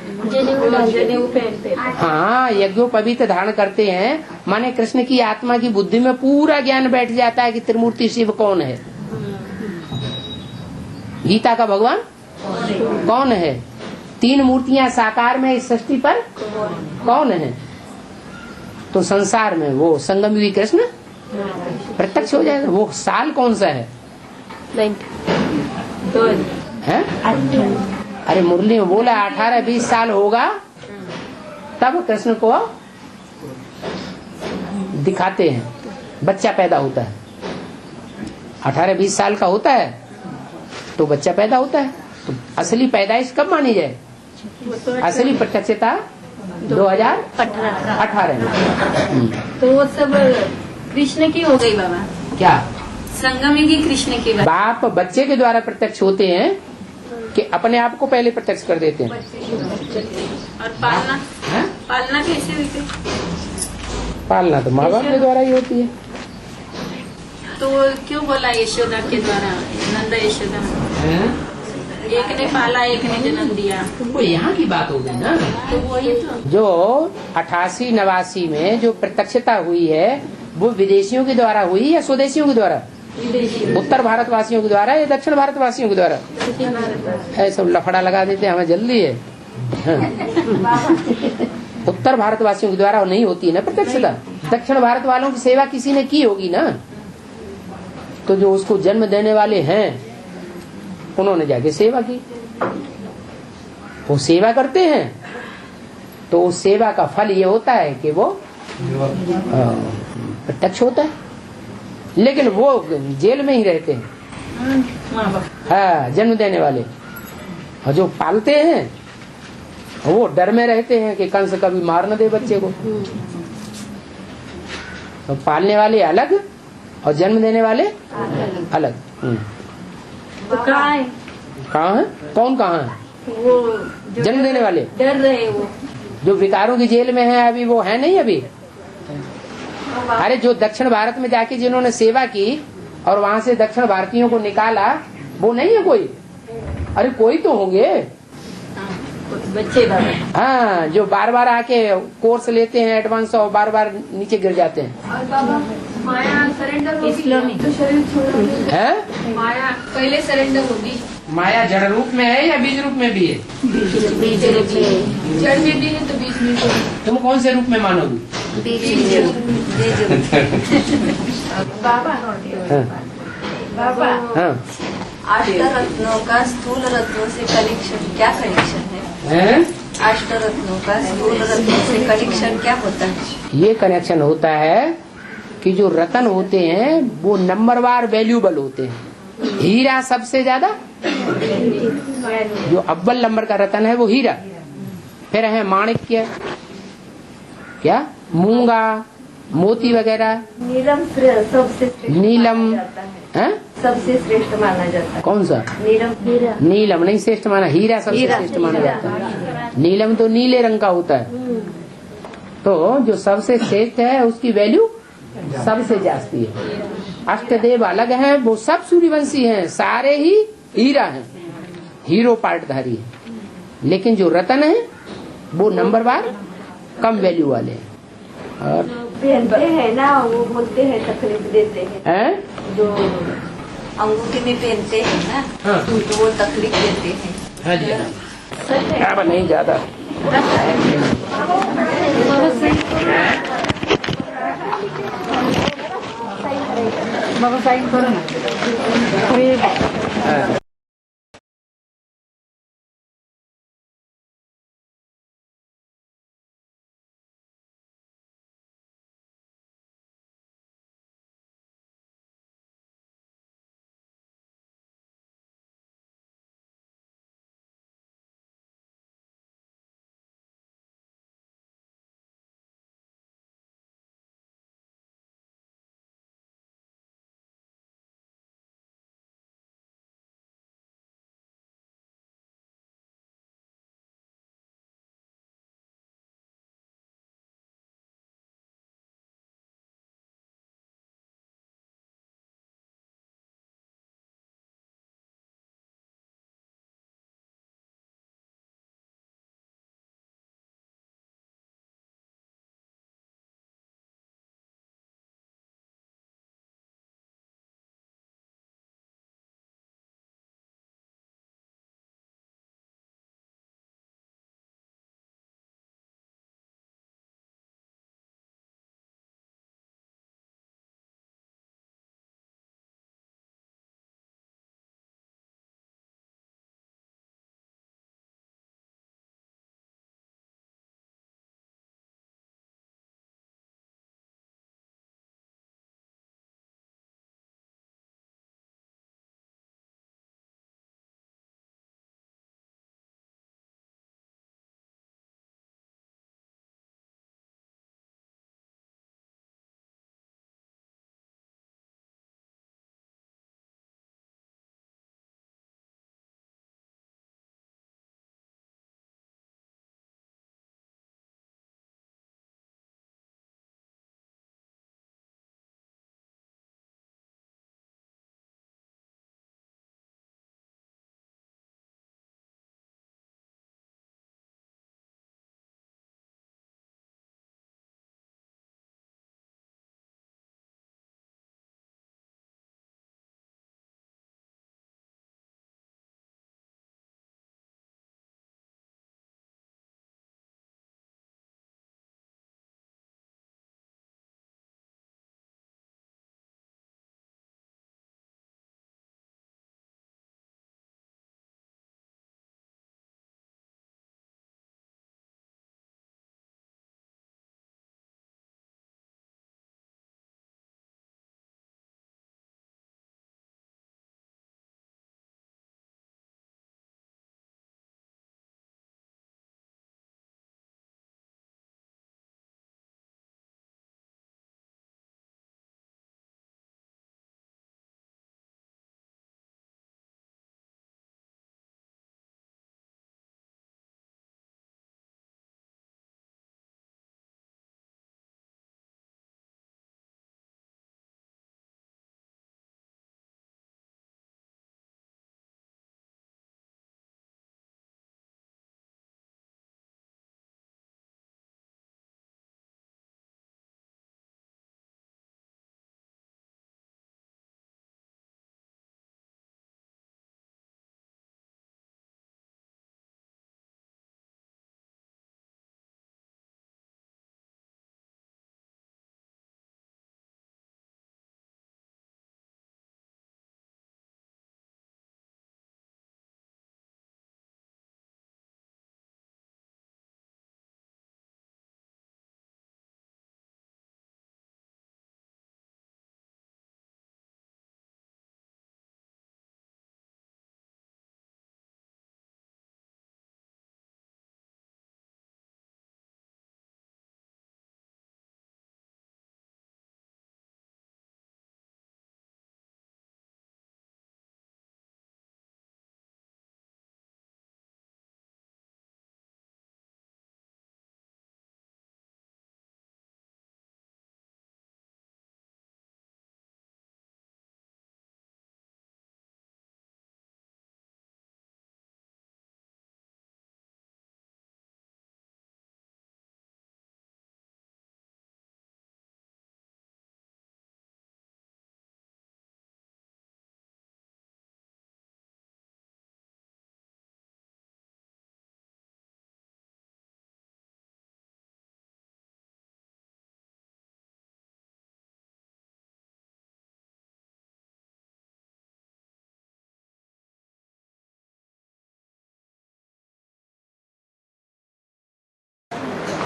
हाँ, यज्ञोपवीत धारण करते हैं, माने कृष्ण की आत्मा की बुद्धि में पूरा ज्ञान बैठ जाता है कि त्रिमूर्ति शिव कौन है। गीता का भगवान कौन है? 3 मूर्तियां साकार में इस सृष्टि पर कौन है? तो संसार में वो संगम युगी कृष्ण प्रत्यक्ष हो जाएगा। वो साल कौन सा है? अरे मुरली में बोला 18-20 साल होगा तब कृष्ण को दिखाते हैं, बच्चा पैदा होता है। 18-20 साल का होता है तो बच्चा पैदा होता है। तो असली पैदाइश कब मानी जाए? असली प्रत्यक्षता 2018 में। तो वो सब कृष्ण की हो गई बाबा। क्या संगम युगी कृष्ण की बाप बच्चे के द्वारा प्रत्यक्ष होते हैं कि अपने आप को पहले प्रत्यक्ष कर देते हैं। और पालना पालना कैसे हुई? पालना तो माँ बाप के द्वारा ही होती है। तो क्यों बोला यशोदा के द्वारा? नंदा यशोदा एक ने पाला, एक ने जन्म दिया। वो यहाँ की बात हो गई ना। तो वही तो जो 88-89 में जो प्रत्यक्षता हुई है वो विदेशियों के द्वारा हुई या स्वदेशियों के द्वारा? उत्तर भारतवासियों के द्वारा या दक्षिण भारतवासियों के द्वारा? ऐसा लफड़ा लगा देते हमें जल्दी है। उत्तर भारतवासियों के द्वारा नहीं होती है ना प्रत्यक्षता। दक्षिण भारत वालों की सेवा किसी ने की होगी ना, तो जो उसको जन्म देने वाले हैं उन्होंने जाके सेवा की। वो सेवा करते हैं तो उस सेवा का फल ये होता है कि वो प्रत्यक्ष होता है। लेकिन वो जेल में ही रहते हैं, हाँ, जन्म देने वाले। और जो पालते हैं वो डर में रहते हैं कि कंस कभी मार न दे बच्चे को। तो पालने वाले अलग और जन्म देने वाले अलग। तो कहाँ है? कहाँ है? कौन कहाँ है? वो जन्म देने वाले डर रहे वो जो विकारों की जेल में है अभी, वो है नहीं अभी। अरे जो दक्षिण भारत में जाके जिन्होंने सेवा की और वहाँ से दक्षिण भारतीयों को निकाला, वो नहीं है कोई? अरे कोई तो होंगे बच्चे बाबा। हाँ, जो बार बार आके कोर्स लेते हैं एडवांस और बार बार नीचे गिर जाते हैं। और बाबा माया सरेंडर होगी तो शरीर छोड़ है? माया पहले सरेंडर होगी। माया जड़ रूप में है या बीज रूप में भी है? बीज रूप में। जड़ में भी है तो बीज में भी। तुम कौन से रूप में मानोगी? बाबा बाबा हाँ, अष्टरत्नों का स्थूल रत्नों से कनेक्शन क्या कनेक्शन है? अष्टरत्नों का स्थूल रत्नों से कनेक्शन क्या होता है? ये कनेक्शन होता है कि जो रतन होते हैं वो नंबरवार वैल्यूबल होते हैं। हीरा सबसे ज्यादा, जो अव्वल नंबर का रतन है वो हीरा। फिर है माणिक्य, क्या मूंगा, मोती वगैरह। नीलम सबसे श्रेष्ठ नीलम माना जाता है। है सबसे श्रेष्ठ माना जाता है। कौन सा? नीलम हीरा। नीलम नहीं श्रेष्ठ माना, हीरा सबसे श्रेष्ठ माना जाता है। नीलम तो नीले रंग का होता है। तो जो सबसे श्रेष्ठ है उसकी वैल्यू सबसे जास्ती है। अष्टदेव अलग हैं, वो सब सूर्यवंशी हैं, सारे ही हीरा हैं, हीरो पार्टधारी है। लेकिन जो रतन है वो नंबरवार कम वैल्यू वाले हैं। और पहनते हैं ना, वो बोलते हैं तकलीफ देते हैं। जो अंगूठी में पहनते हैं ना, हाँ। तो वो तकलीफ देते हैं। हाँ जी हाँ। अब नहीं ज्यादा बाबा साइन करो ना।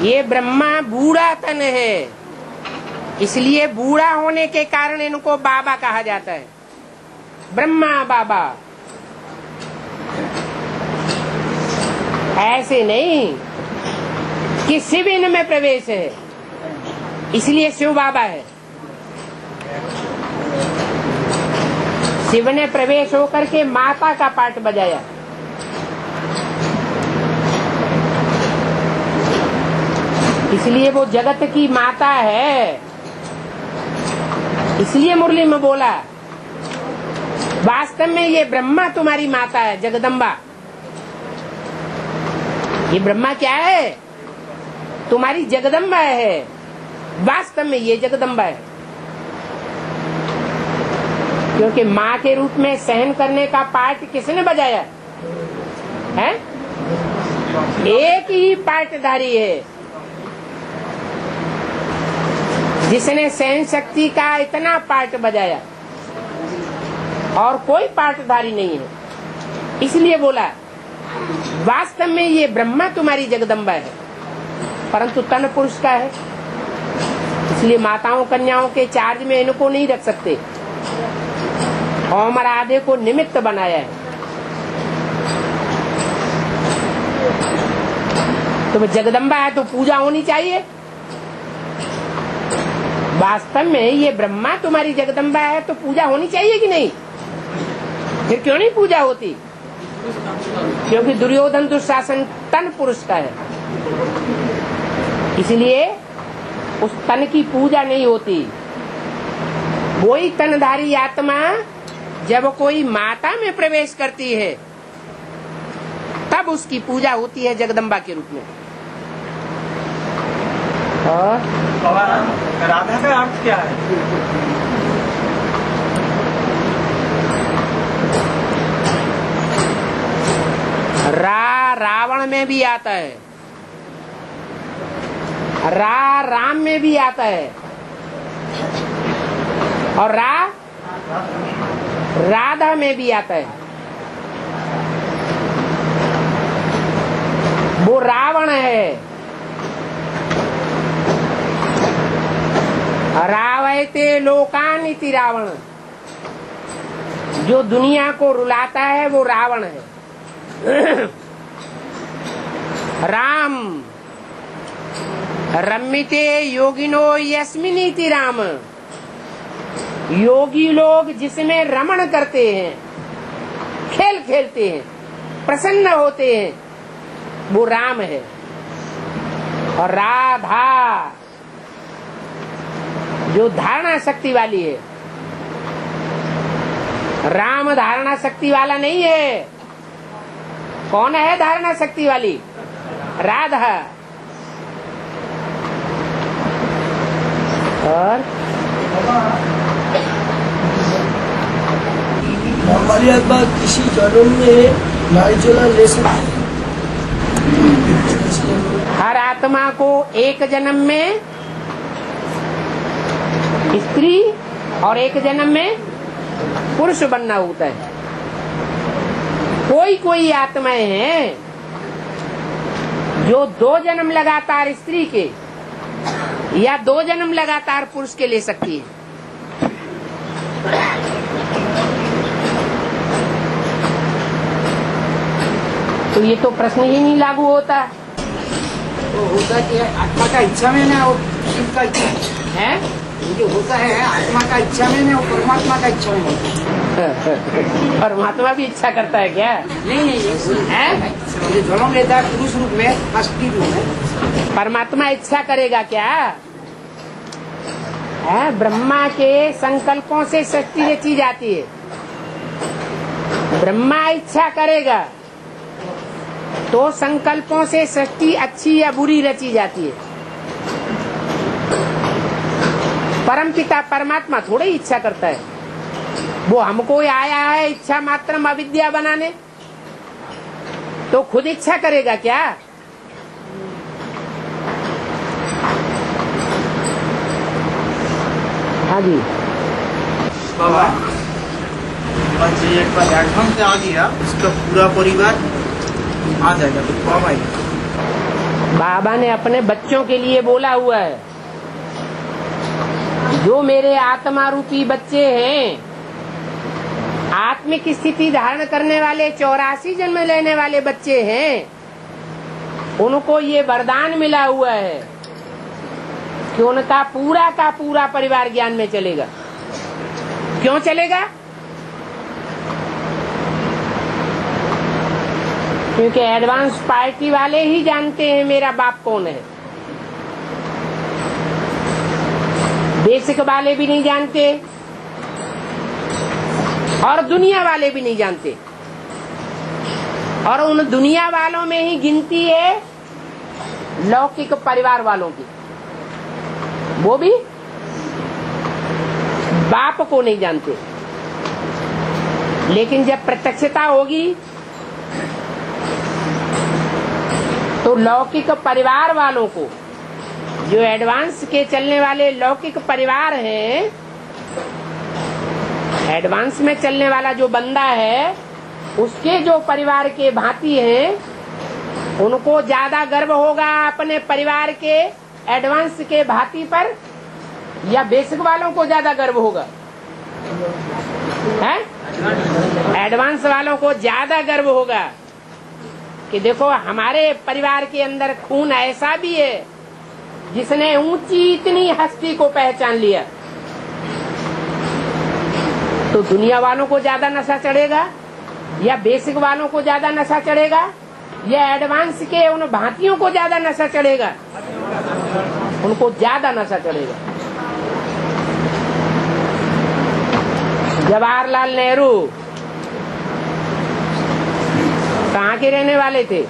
ये ब्रह्मा बूढ़ा तन है, इसलिए बूढ़ा होने के कारण इनको बाबा कहा जाता है, ब्रह्मा बाबा। ऐसे नहीं कि शिव इनमें प्रवेश है इसलिए शिव बाबा है। शिव ने प्रवेश होकर के माता का पाठ बजाया। इसलिए वो जगत की माता है, इसलिए मुरली में बोला वास्तव में ये ब्रह्मा तुम्हारी माता है, जगदम्बा। ये ब्रह्मा क्या है? तुम्हारी जगदम्बा है। वास्तव में ये जगदम्बा है, क्योंकि माँ के रूप में सहन करने का पाठ किसने बजाया है? एक ही पाठधारी है जिसने सहन शक्ति का इतना पाठ बजाया, और कोई पाठधारी नहीं है। इसलिए बोला वास्तव में ये ब्रह्मा तुम्हारी जगदम्बा है, परंतु तन पुरुष का है, इसलिए माताओं कन्याओं के चार्ज में इनको नहीं रख सकते। और आधे को निमित्त बनाया है। तो जगदम्बा है तो पूजा होनी चाहिए। वास्तव में ये ब्रह्मा तुम्हारी जगदम्बा है तो पूजा होनी चाहिए कि नहीं? फिर क्यों नहीं पूजा होती? क्योंकि दुर्योधन दुशासन तन पुरुष का है, इसलिए उस तन की पूजा नहीं होती। वही तनधारी आत्मा जब कोई माता में प्रवेश करती है तब उसकी पूजा होती है जगदम्बा के रूप में। और राधा का अर्थ क्या है? रावण में भी आता है, राम में भी आता है, और राधा में भी आता है। वो रावण है। रावयते लोकान इति रावण, जो दुनिया को रुलाता है वो रावण है। राम रम्मिते योगिनो यस्मिनीति राम, योगी लोग जिसमें रमण करते हैं, खेल खेलते हैं, प्रसन्न होते हैं, वो राम है। और राधा जो धारणा शक्ति वाली है, राम धारणा शक्ति वाला नहीं है। कौन है धारणा शक्ति वाली? राधा। और हमारी आत्मा किसी जन्म में नारी चोला ले सकती है? हर आत्मा को एक जन्म में स्त्री और एक जन्म में पुरुष बनना होता है। कोई कोई आत्माएं हैं जो 2 जन्म लगातार स्त्री के या 2 जन्म लगातार पुरुष के ले सकती है। तो ये तो प्रश्न ही नहीं लागू होता। तो होता कि आत्मा का इच्छा में ना और शिव का इच्छा है, जो होता है आत्मा का इच्छा में ना और परमात्मा का इच्छा में होता है। परमात्मा भी इच्छा करता है क्या? नहीं है, जन्म लेता है पुरुष रूप में, अस्थि रूप में। परमात्मा इच्छा करेगा क्या? है, ब्रह्मा के संकल्पों से सृष्टि रची जाती है। ब्रह्मा इच्छा करेगा तो संकल्पों से सृष्टि अच्छी या बुरी रची जाती है। परमपिता परमात्मा थोड़ी इच्छा करता है। वो हमको आया है इच्छा मात्र अविद्या बनाने, तो खुद इच्छा करेगा क्या? हाँ जी बाबा, एक बार एडवांस से आ गया, उसका पूरा परिवार आ जाएगा, तो कब आएगा? बाबा ने अपने बच्चों के लिए बोला हुआ है, जो मेरे आत्मा रूपी बच्चे हैं, आत्मिक स्थिति धारण करने वाले 84 जन्म लेने वाले बच्चे हैं, उनको ये वरदान मिला हुआ है कि उनका पूरा का पूरा परिवार ज्ञान में चलेगा। क्यों चलेगा? क्योंकि एडवांस पार्टी वाले ही जानते हैं मेरा बाप कौन है। बेसिक वाले भी नहीं जानते और दुनिया वाले भी नहीं जानते, और उन दुनिया वालों में ही गिनती है लौकिक परिवार वालों की, वो भी बाप को नहीं जानते। लेकिन जब प्रत्यक्षता होगी तो लौकिक परिवार वालों को, जो एडवांस के चलने वाले लौकिक परिवार हैं, एडवांस में चलने वाला जो बंदा है, उसके जो परिवार के भांति हैं, उनको ज्यादा गर्व होगा अपने परिवार के एडवांस के भांति पर, या बेसिक वालों को ज्यादा गर्व होगा? है एडवांस वालों को ज्यादा गर्व होगा कि देखो हमारे परिवार के अंदर खून ऐसा भी है जिसने ऊंची इतनी हस्ती को पहचान लिया। तो दुनिया वालों को ज्यादा नशा चढ़ेगा या बेसिक वालों को ज्यादा नशा चढ़ेगा, या एडवांस के उन भांतियों को ज्यादा नशा चढ़ेगा? उनको ज्यादा नशा चढ़ेगा। जवाहरलाल नेहरू कहाँ के रहने वाले थे?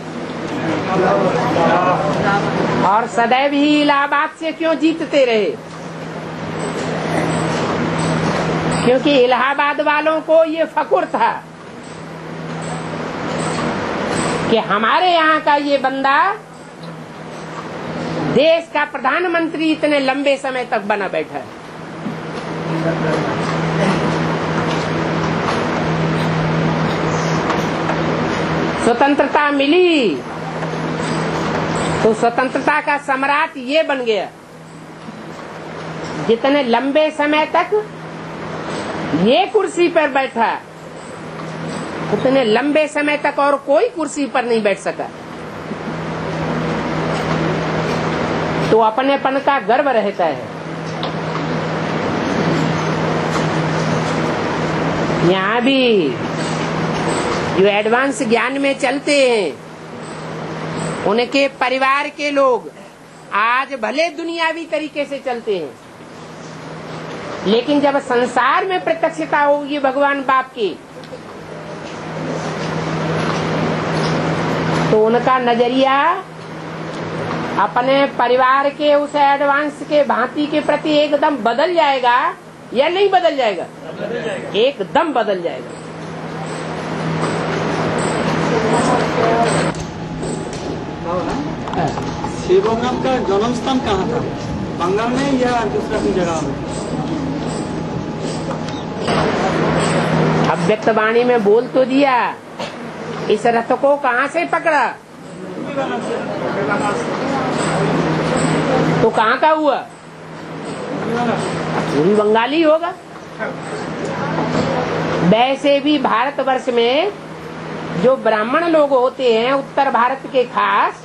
और सदैव ही इलाहाबाद से क्यों जीतते रहे? क्योंकि इलाहाबाद वालों को ये फकुर था कि हमारे यहाँ का ये बंदा देश का प्रधानमंत्री इतने लंबे समय तक बना बैठा है। स्वतंत्रता मिली तो स्वतंत्रता का सम्राट ये बन गया, जितने लंबे समय तक ये कुर्सी पर बैठा, उतने लंबे समय तक और कोई कुर्सी पर नहीं बैठ सका। तो अपनेपन का गर्व रहता है। यहाँ भी जो एडवांस ज्ञान में चलते हैं, उनके परिवार के लोग आज भले दुनियावी तरीके से चलते हैं, लेकिन जब संसार में प्रत्यक्षता होगी भगवान बाप की, तो उनका नजरिया अपने परिवार के उस एडवांस के भांति के प्रति एकदम बदल जाएगा, या नहीं बदल जाएगा? एकदम बदल जाएगा। शिवोग्राम का जन्म स्थान कहाँ था? बंगाल में या दूसरा कोई जगह में? अव्यक्त वाणी में बोल तो दिया, इस रथ को कहाँ से पकड़ा? तो कहाँ का हुआ? पूरी बंगाली होगा। वैसे भी भारतवर्ष में जो ब्राह्मण लोग होते हैं, उत्तर भारत के खास,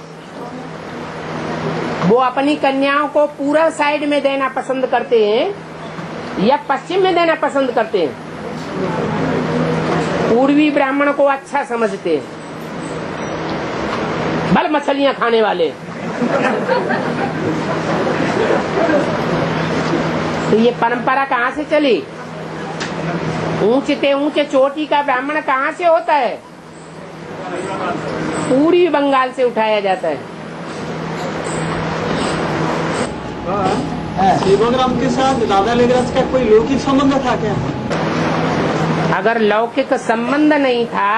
वो अपनी कन्याओं को पूर्व साइड में देना पसंद करते हैं या पश्चिम में देना पसंद करते हैं? पूर्वी ब्राह्मण को अच्छा समझते हैं, बल मछलियां खाने वाले। तो ये परंपरा कहाँ से चली? ऊंचे ऊंचे चोटी का ब्राह्मण कहाँ से होता है? पूरी बंगाल से उठाया जाता है। शिवोग्राम के साथ दादा लेगराज का कोई लौकिक संबंध था क्या? अगर लौकिक संबंध नहीं था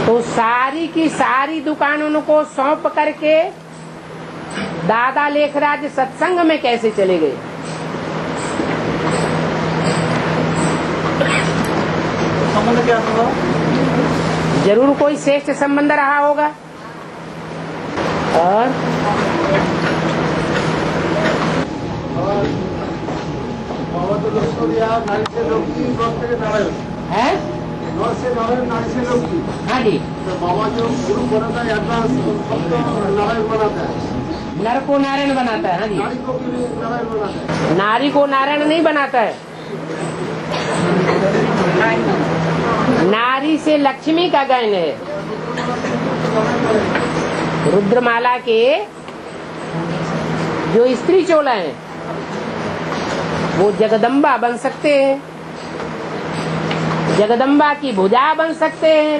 तो सारी की सारी दुकान उनको सौंप करके दादा लेखराज सत्संग में कैसे चले गए? संबंध क्या था? जरूर कोई श्रेष्ठ संबंध रहा होगा। और है हाँ जी, बाबा जो गुरु बनाता है नारायण बनाता है, नर को नारायण बनाता है। हाँ जी, नारी को भी नारायण बनाता है। नारी को नारायण नहीं बनाता है, नारी से लक्ष्मी का गायन है। रुद्रमाला के जो स्त्री चोला है वो जगदम्बा बन सकते हैं, जगदम्बा की भुजा बन सकते हैं,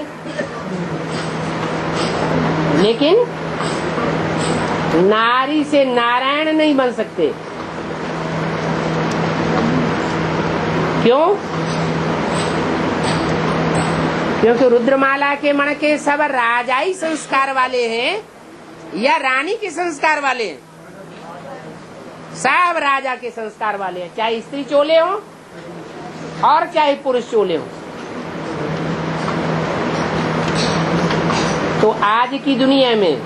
लेकिन नारी से नारायण नहीं बन सकते। क्यों? क्योंकि रुद्रमाला के मन के सब राजाई संस्कार वाले हैं या रानी के संस्कार वाले हैं? सब राजा के संस्कार वाले हैं, चाहे स्त्री चोले हो और चाहे पुरुष चोले हो। तो आज की दुनिया में,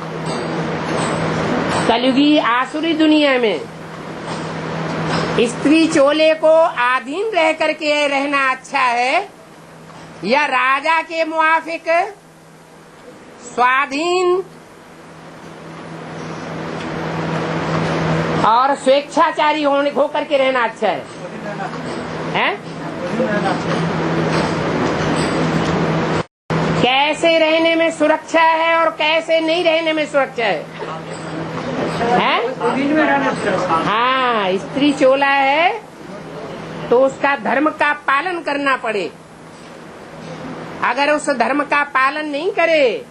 कलयुगी आसुरी दुनिया में, स्त्री चोले को अधीन रह करके रहना अच्छा है या राजा के मुआफिक स्वाधीन और स्वेच्छाचारी हो करके रहना अच्छा है? हैं? कैसे रहने में सुरक्षा है और कैसे नहीं रहने में सुरक्षा है? हैं? हाँ, स्त्री चोला है तो उसका धर्म का पालन करना पड़े। अगर उस धर्म का पालन नहीं करे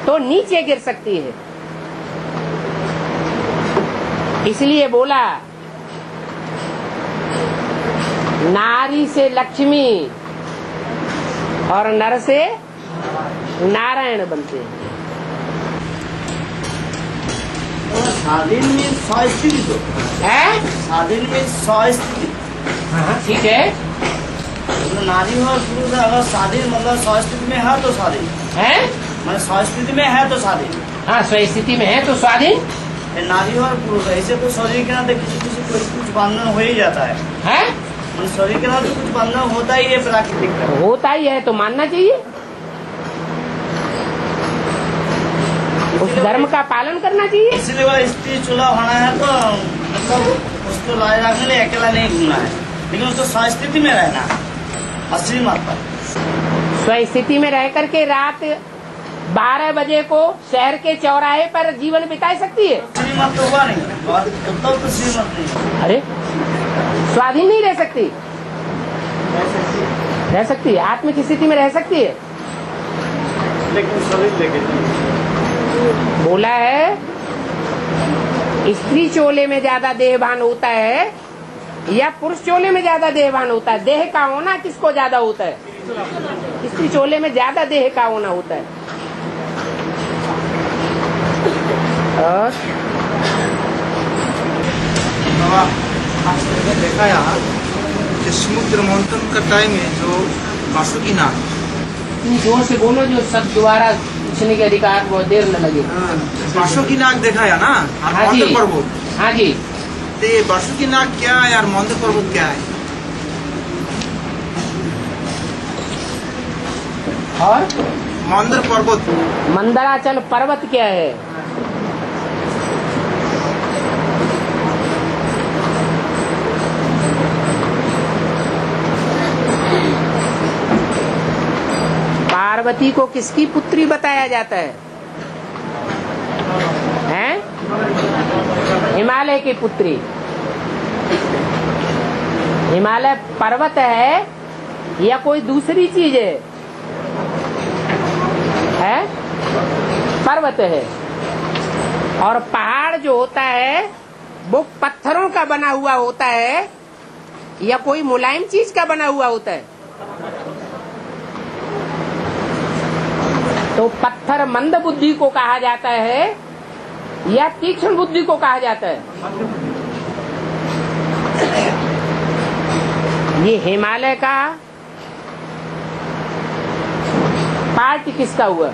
तो नीचे गिर सकती है। इसलिए बोला नारी से लक्ष्मी और नर से नारायण बनते हैं। स्वाधीन में स्वस्थिति तो है, स्वाधीन में स्वस्थिति। ठीक है, तो नारी और पुरुष अगर स्वाधीन मतलब स्वस्थिति में है तो स्वाधीन है, मतलब स्वस्थिति में है तो स्वाधीन। हाँ, स्वस्थिति में है तो स्वाधीन। नारी और पुरुष ऐसे तो शरीर के नाते किसी किसी को कुछ बंधन हो ही जाता है, मतलब शरीर के नाते कुछ बंधन होता ही है, प्राकृतिक होता ही है, तो मानना चाहिए, उस धर्म का पालन करना चाहिए। इसीलिए वो स्त्री चूल्हा होना है तो मतलब उसको लाए रखने लिए अकेला नहीं घूमना है, लेकिन उसको स्वस्थिति में रहना है, असली मतलब स्वस्थिति में रह करके रात 12 बजे को शहर के चौराहे पर जीवन बिता सकती है। श्रीमत तो हुआ नहीं, तो श्रीमत नहीं। अरे स्वाधीन नहीं रह सकती? रह सकती है, आत्म की स्थिति में रह सकती है, लेकिन शरीर लेके बोला है स्त्री चोले में ज्यादा देहभान होता है या पुरुष चोले में ज्यादा देहभान होता है? देह का होना किसको ज्यादा होता है? स्त्री चोले में ज्यादा देह का होना होता है। और आपने देखा यार कि समुद्र मंथन का टाइम है जो वासुकीनाथ, जोर से बोलो जो सब दोबारा पूछने के अधिकार बहुत देर न लगे। वासुकीनाथ देखा है ना, हाँ जी, पर्वत। हाँ जी, तो ये वासुकीनाथ क्या है यार, मंदर पर्वत क्या है? और मंदर पर्वत, मंदराचल पर्वत क्या है? पार्वती को किसकी पुत्री बताया जाता है? हैं? हिमालय की पुत्री। हिमालय पर्वत है या कोई दूसरी चीज है? पर्वत है। और पहाड़ जो होता है वो पत्थरों का बना हुआ होता है या कोई मुलायम चीज का बना हुआ होता है? तो पत्थर मंद बुद्धि को कहा जाता है या तीक्ष्ण बुद्धि को कहा जाता है? ये हिमालय का पार्ट किसका हुआ?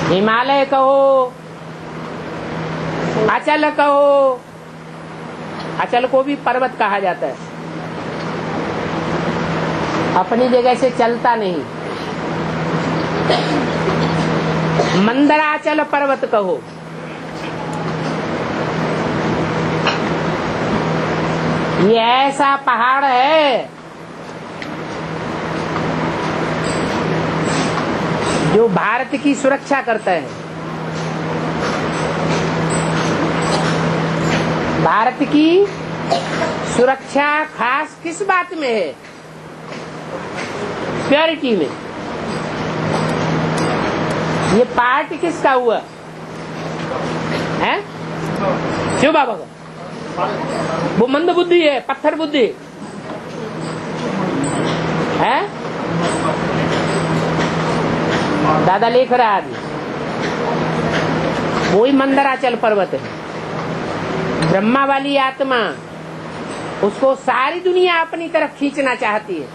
हिमालय कहो, अचल कहो, अचल को भी पर्वत कहा जाता है, अपनी जगह से चलता नहीं। मंदराचल पर्वत कहो, ये ऐसा पहाड़ है जो भारत की सुरक्षा करता है। भारत की सुरक्षा खास किस बात में है? प्योरिटी में। ये पार्ट किसका हुआ है? क्यों बाबा का? वो मंद बुद्धि है, पत्थर बुद्धि है। दादा लिख रहा है, वही मंदराचल पर्वत है। ब्रह्मा वाली आत्मा, उसको सारी दुनिया अपनी तरफ खींचना चाहती है।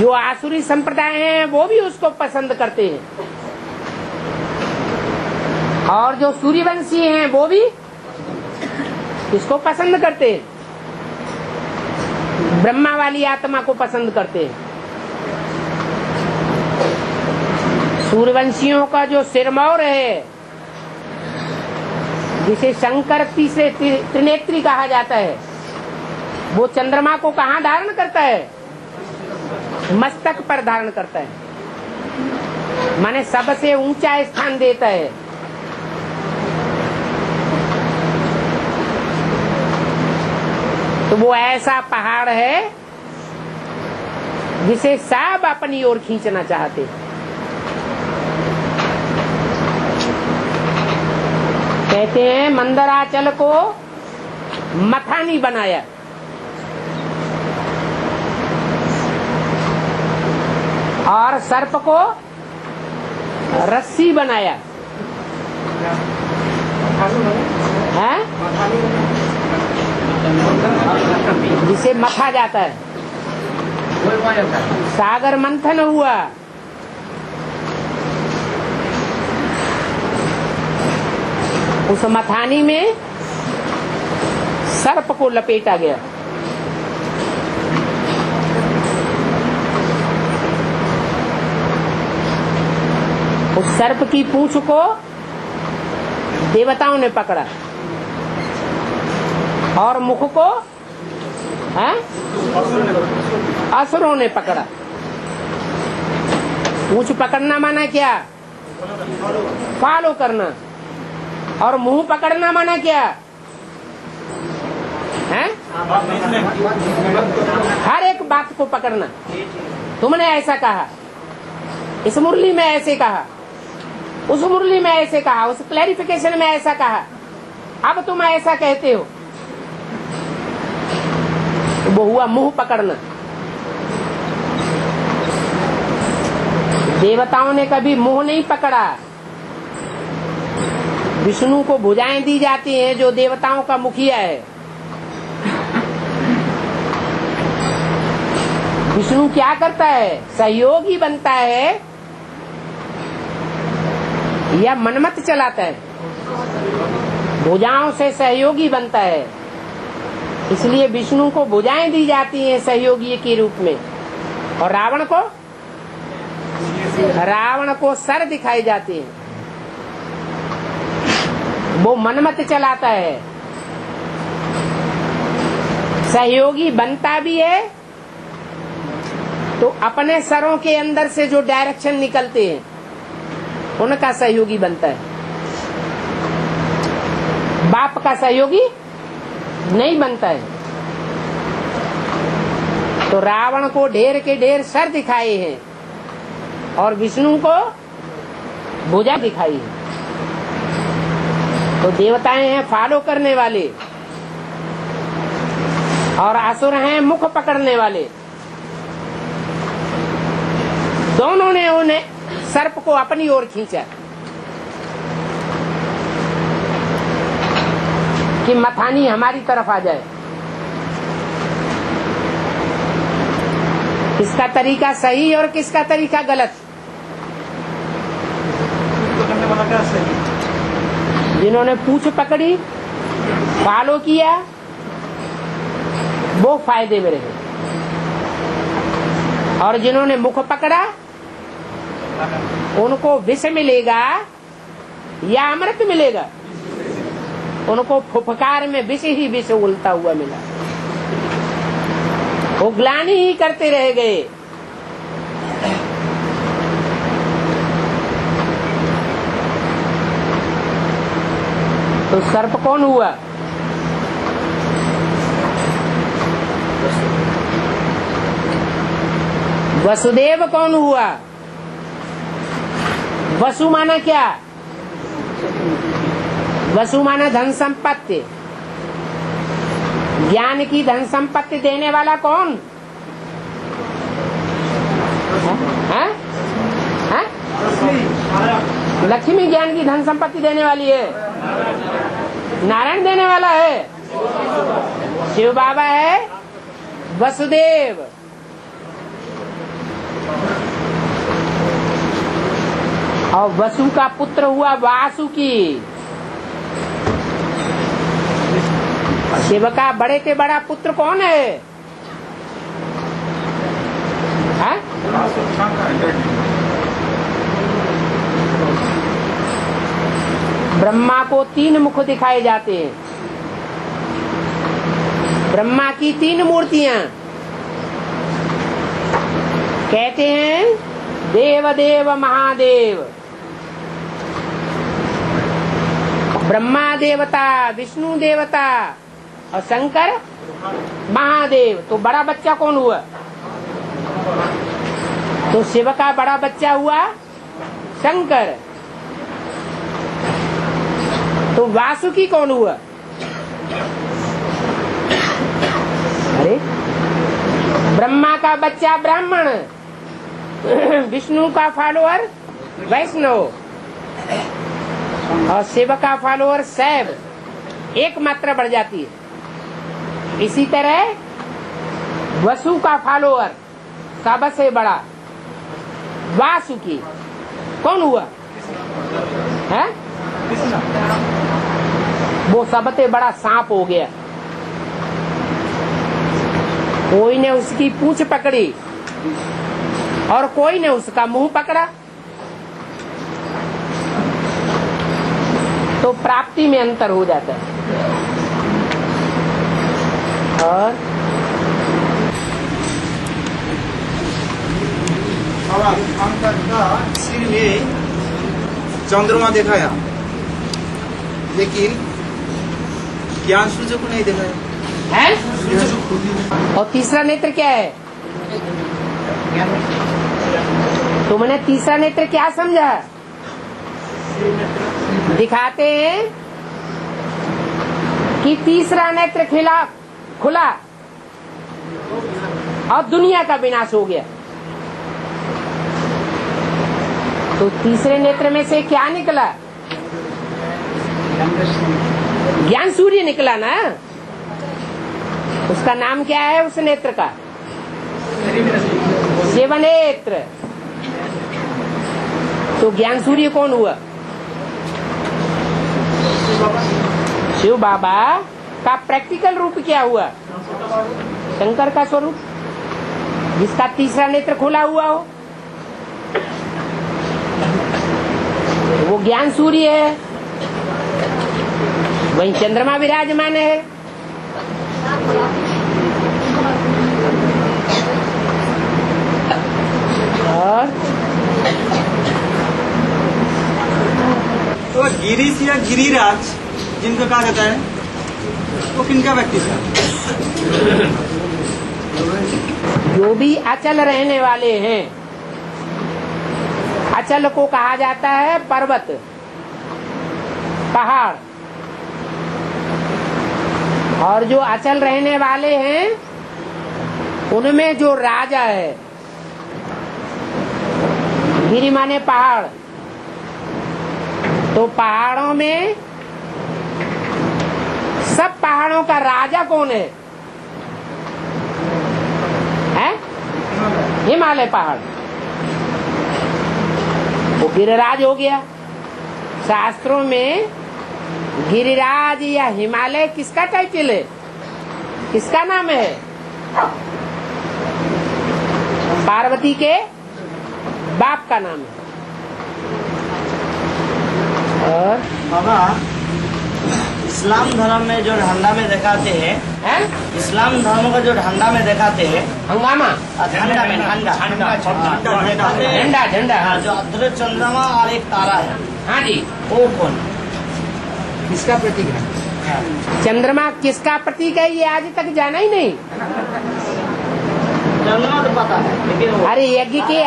जो आसुरी संप्रदाय हैं वो भी उसको पसंद करते हैं, और जो सूर्यवंशी हैं वो भी इसको पसंद करते हैं, ब्रह्मा वाली आत्मा को पसंद करते हैं। सूर्यवंशियों का जो सिरमौर है, जिसे शंकर तीसरे त्रिनेत्री कहा जाता है, वो चंद्रमा को कहाँ धारण करता है? मस्तक पर धारण करता है, माने सबसे ऊंचा स्थान देता है। तो वो ऐसा पहाड़ है जिसे सब अपनी ओर खींचना चाहते हैं। कहते हैं मंदराचल को मथानी बनाया, और सर्प को रस्सी बनाया है, जिसे मथा जाता है। सागर मंथन हुआ, उस मथानी में सर्प को लपेटा गया। उस सर्प की पूंछ को देवताओं ने पकड़ा, और मुख को असुरों ने पकड़ा। पूंछ पकड़ना माना क्या? फॉलो करना। और मुंह पकड़ना माना क्या है? हर एक बात को पकड़ना। तुमने ऐसा कहा, इस मुरली में ऐसे कहा, उस मुरली में ऐसे कहा, उस क्लैरिफिकेशन में ऐसा कहा, अब तुम ऐसा कहते हो। वो हुआ मुंह पकड़ना। देवताओं ने कभी मुंह नहीं पकड़ा। विष्णु को भुजाएं दी जाती हैं, जो देवताओं का मुखिया है। विष्णु क्या करता है? सहयोगी बनता है या मनमत चलाता है? भुजाओं से सहयोगी बनता है। इसलिए विष्णु को भुजाएं दी जाती हैं सहयोगी के रूप में, और रावण को सर दिखाई जाती है। वो मनमत चलाता है, सहयोगी बनता भी है। तो अपने सरों के अंदर से जो डायरेक्शन निकलते हैं उनका सहयोगी बनता है, बाप का सहयोगी नहीं बनता है। तो रावण को ढेर के ढेर सर दिखाए हैं और विष्णु को भुजा दिखाई है। तो देवताएं हैं फॉलो करने वाले, और असुर हैं मुख पकड़ने वाले। दोनों ने उन्हें सर्प को अपनी ओर खींचा कि मथानी हमारी तरफ आ जाए। किसका तरीका सही और किसका तरीका गलत? करने वाला का सही। जिन्होंने पूछ पकड़ी, फॉलो किया, वो फायदे में रहे, और जिन्होंने मुख पकड़ा उनको विष मिलेगा या अमृत मिलेगा? उनको फुफकार में विष ही विष उगलता हुआ मिला, वो ग्लानि ही करते रह गए। तो सर्प कौन हुआ? वसुदेव कौन हुआ? वसु माना क्या? वसु माना धन संपत्ति। ज्ञान की धन संपत्ति देने वाला कौन है? लक्ष्मी ज्ञान की धन संपत्ति देने वाली है, नारायण देने वाला है, शिव बाबा है, वसुदेव। और वसु का पुत्र हुआ वासुकी। शिव का बड़े से बड़ा पुत्र कौन है? ब्रह्मा को 3 मुख दिखाए जाते हैं। ब्रह्मा की 3 मूर्तियां, कहते हैं देव देव महादेव। ब्रह्मा देवता, विष्णु देवता और शंकर महादेव। तो बड़ा बच्चा कौन हुआ? तो शिव का बड़ा बच्चा हुआ शंकर। तो वासुकी कौन हुआ? अरे ब्रह्मा का बच्चा ब्राह्मण, विष्णु का फॉलोअर वैष्णव और शिव का फॉलोअर शैव। एक मात्रा बढ़ जाती है। इसी तरह वसु का फॉलोअर सबसे बड़ा वासुकी कौन हुआ है? वो सबसे बड़ा सांप हो गया। कोई ने उसकी पूंछ पकड़ी और कोई ने उसका मुंह पकड़ा, तो प्राप्ति में अंतर हो जाता है। और इसीलिए चंद्रमा दिखाया, लेकिन ज्ञान सूर्य को नहीं दिखाया है? और तीसरा नेत्र क्या है? तुमने तीसरा नेत्र क्या समझा? दिखाते हैं कि तीसरा नेत्र खुला और दुनिया का विनाश हो गया। तो तीसरे नेत्र में से क्या निकला? ज्ञान सूर्य निकला ना। उसका नाम क्या है उस नेत्र का? शिव नेत्र। तो ज्ञान सूर्य कौन हुआ? शिव बाबा का प्रैक्टिकल रूप क्या हुआ? शंकर का स्वरूप, जिसका तीसरा नेत्र खुला हुआ हो, वो ज्ञान सूर्य है। वहीं चंद्रमा विराजमान है। और तो गिरीश या गिरिराज जिनको कहा जाता है, वो किनका व्यक्ति था? जो भी अचल रहने वाले हैं, अचल को कहा जाता है पर्वत, पहाड़। और जो अचल रहने वाले हैं उनमें जो राजा है, गिरि माने पहाड़, तो पहाड़ों में सब पहाड़ों का राजा कौन है? हिमालय पहाड़, वो गिरिराज हो गया। शास्त्रों में गिरिराज या हिमालय किसका टाइटल है, किसका नाम है? पार्वती के बाप का नाम है। और बाबा इस्लाम धर्म में जो झंडा में दिखाते हैं, इस्लाम धर्म का जो झंडा में दिखाते हैं, हंगामा झंडा में झंडा झंडा जो अर्ध चंद्रमा और एक तारा है, हाँ जी, वो कौन किसका प्रतीक है? चंद्रमा किसका प्रतीक है ये आज तक जाना ही नहीं। चंद्रमा तो पता है, लेकिन अरे यज्ञ के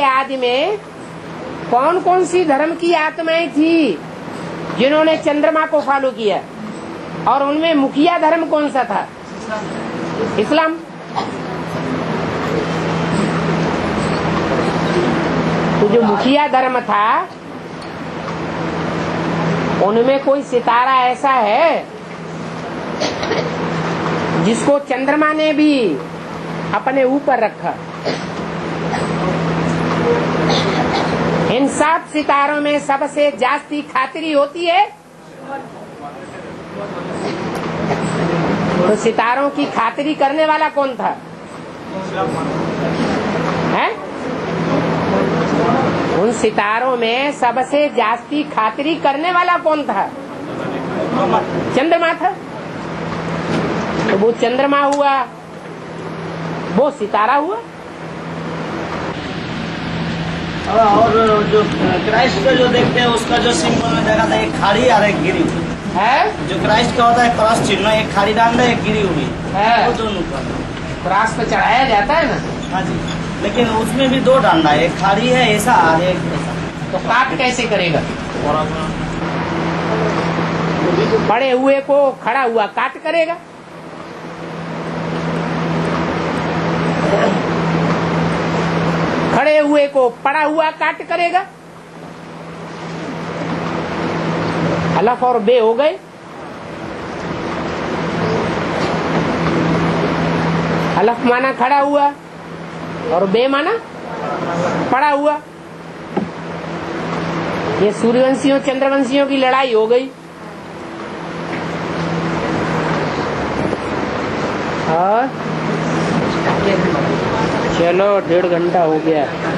आदि में कौन कौन सी धर्म की आत्माएं थी जिन्होंने चंद्रमा को फॉलो किया, और उनमें मुखिया धर्म कौन सा था? इस्लाम। तो जो मुखिया धर्म था उनमें कोई सितारा ऐसा है जिसको चंद्रमा ने भी अपने ऊपर रखा। इन 7 सितारों में सबसे जास्ती खातिरी होती है, तो सितारों की खातिरी करने वाला कौन था? है? उन सितारों में सबसे जास्ती खातिरी करने वाला कौन था? चंद्रमा था। तो वो चंद्रमा हुआ, वो सितारा हुआ। और जो क्राइस्ट का जो देखते हैं उसका जो सिंबल में देखा था, एक खाड़ी और एक गिरी हुई है। जो क्राइस्ट का होता है क्रॉस चिन्ह, एक खाड़ी डांडा एक गिरी हुई है, वो दोनों का क्रॉस पे चढ़ाया जाता है ना। हाँ जी, लेकिन उसमें भी 2 डांडा, एक खाड़ी है ऐसा और एक ऐसा। तो काट कैसे करेगा? पड़े हुए को खड़ा हुआ काट करेगा। खड़े हुए को पड़ा हुआ काट करेगा। अलफ और बे हो गए। अलफ माना खड़ा हुआ और बे माना पड़ा हुआ। ये सूर्यवंशियों चंद्रवंशियों की लड़ाई हो गई। और चलो 1.5 घंटा हो गया।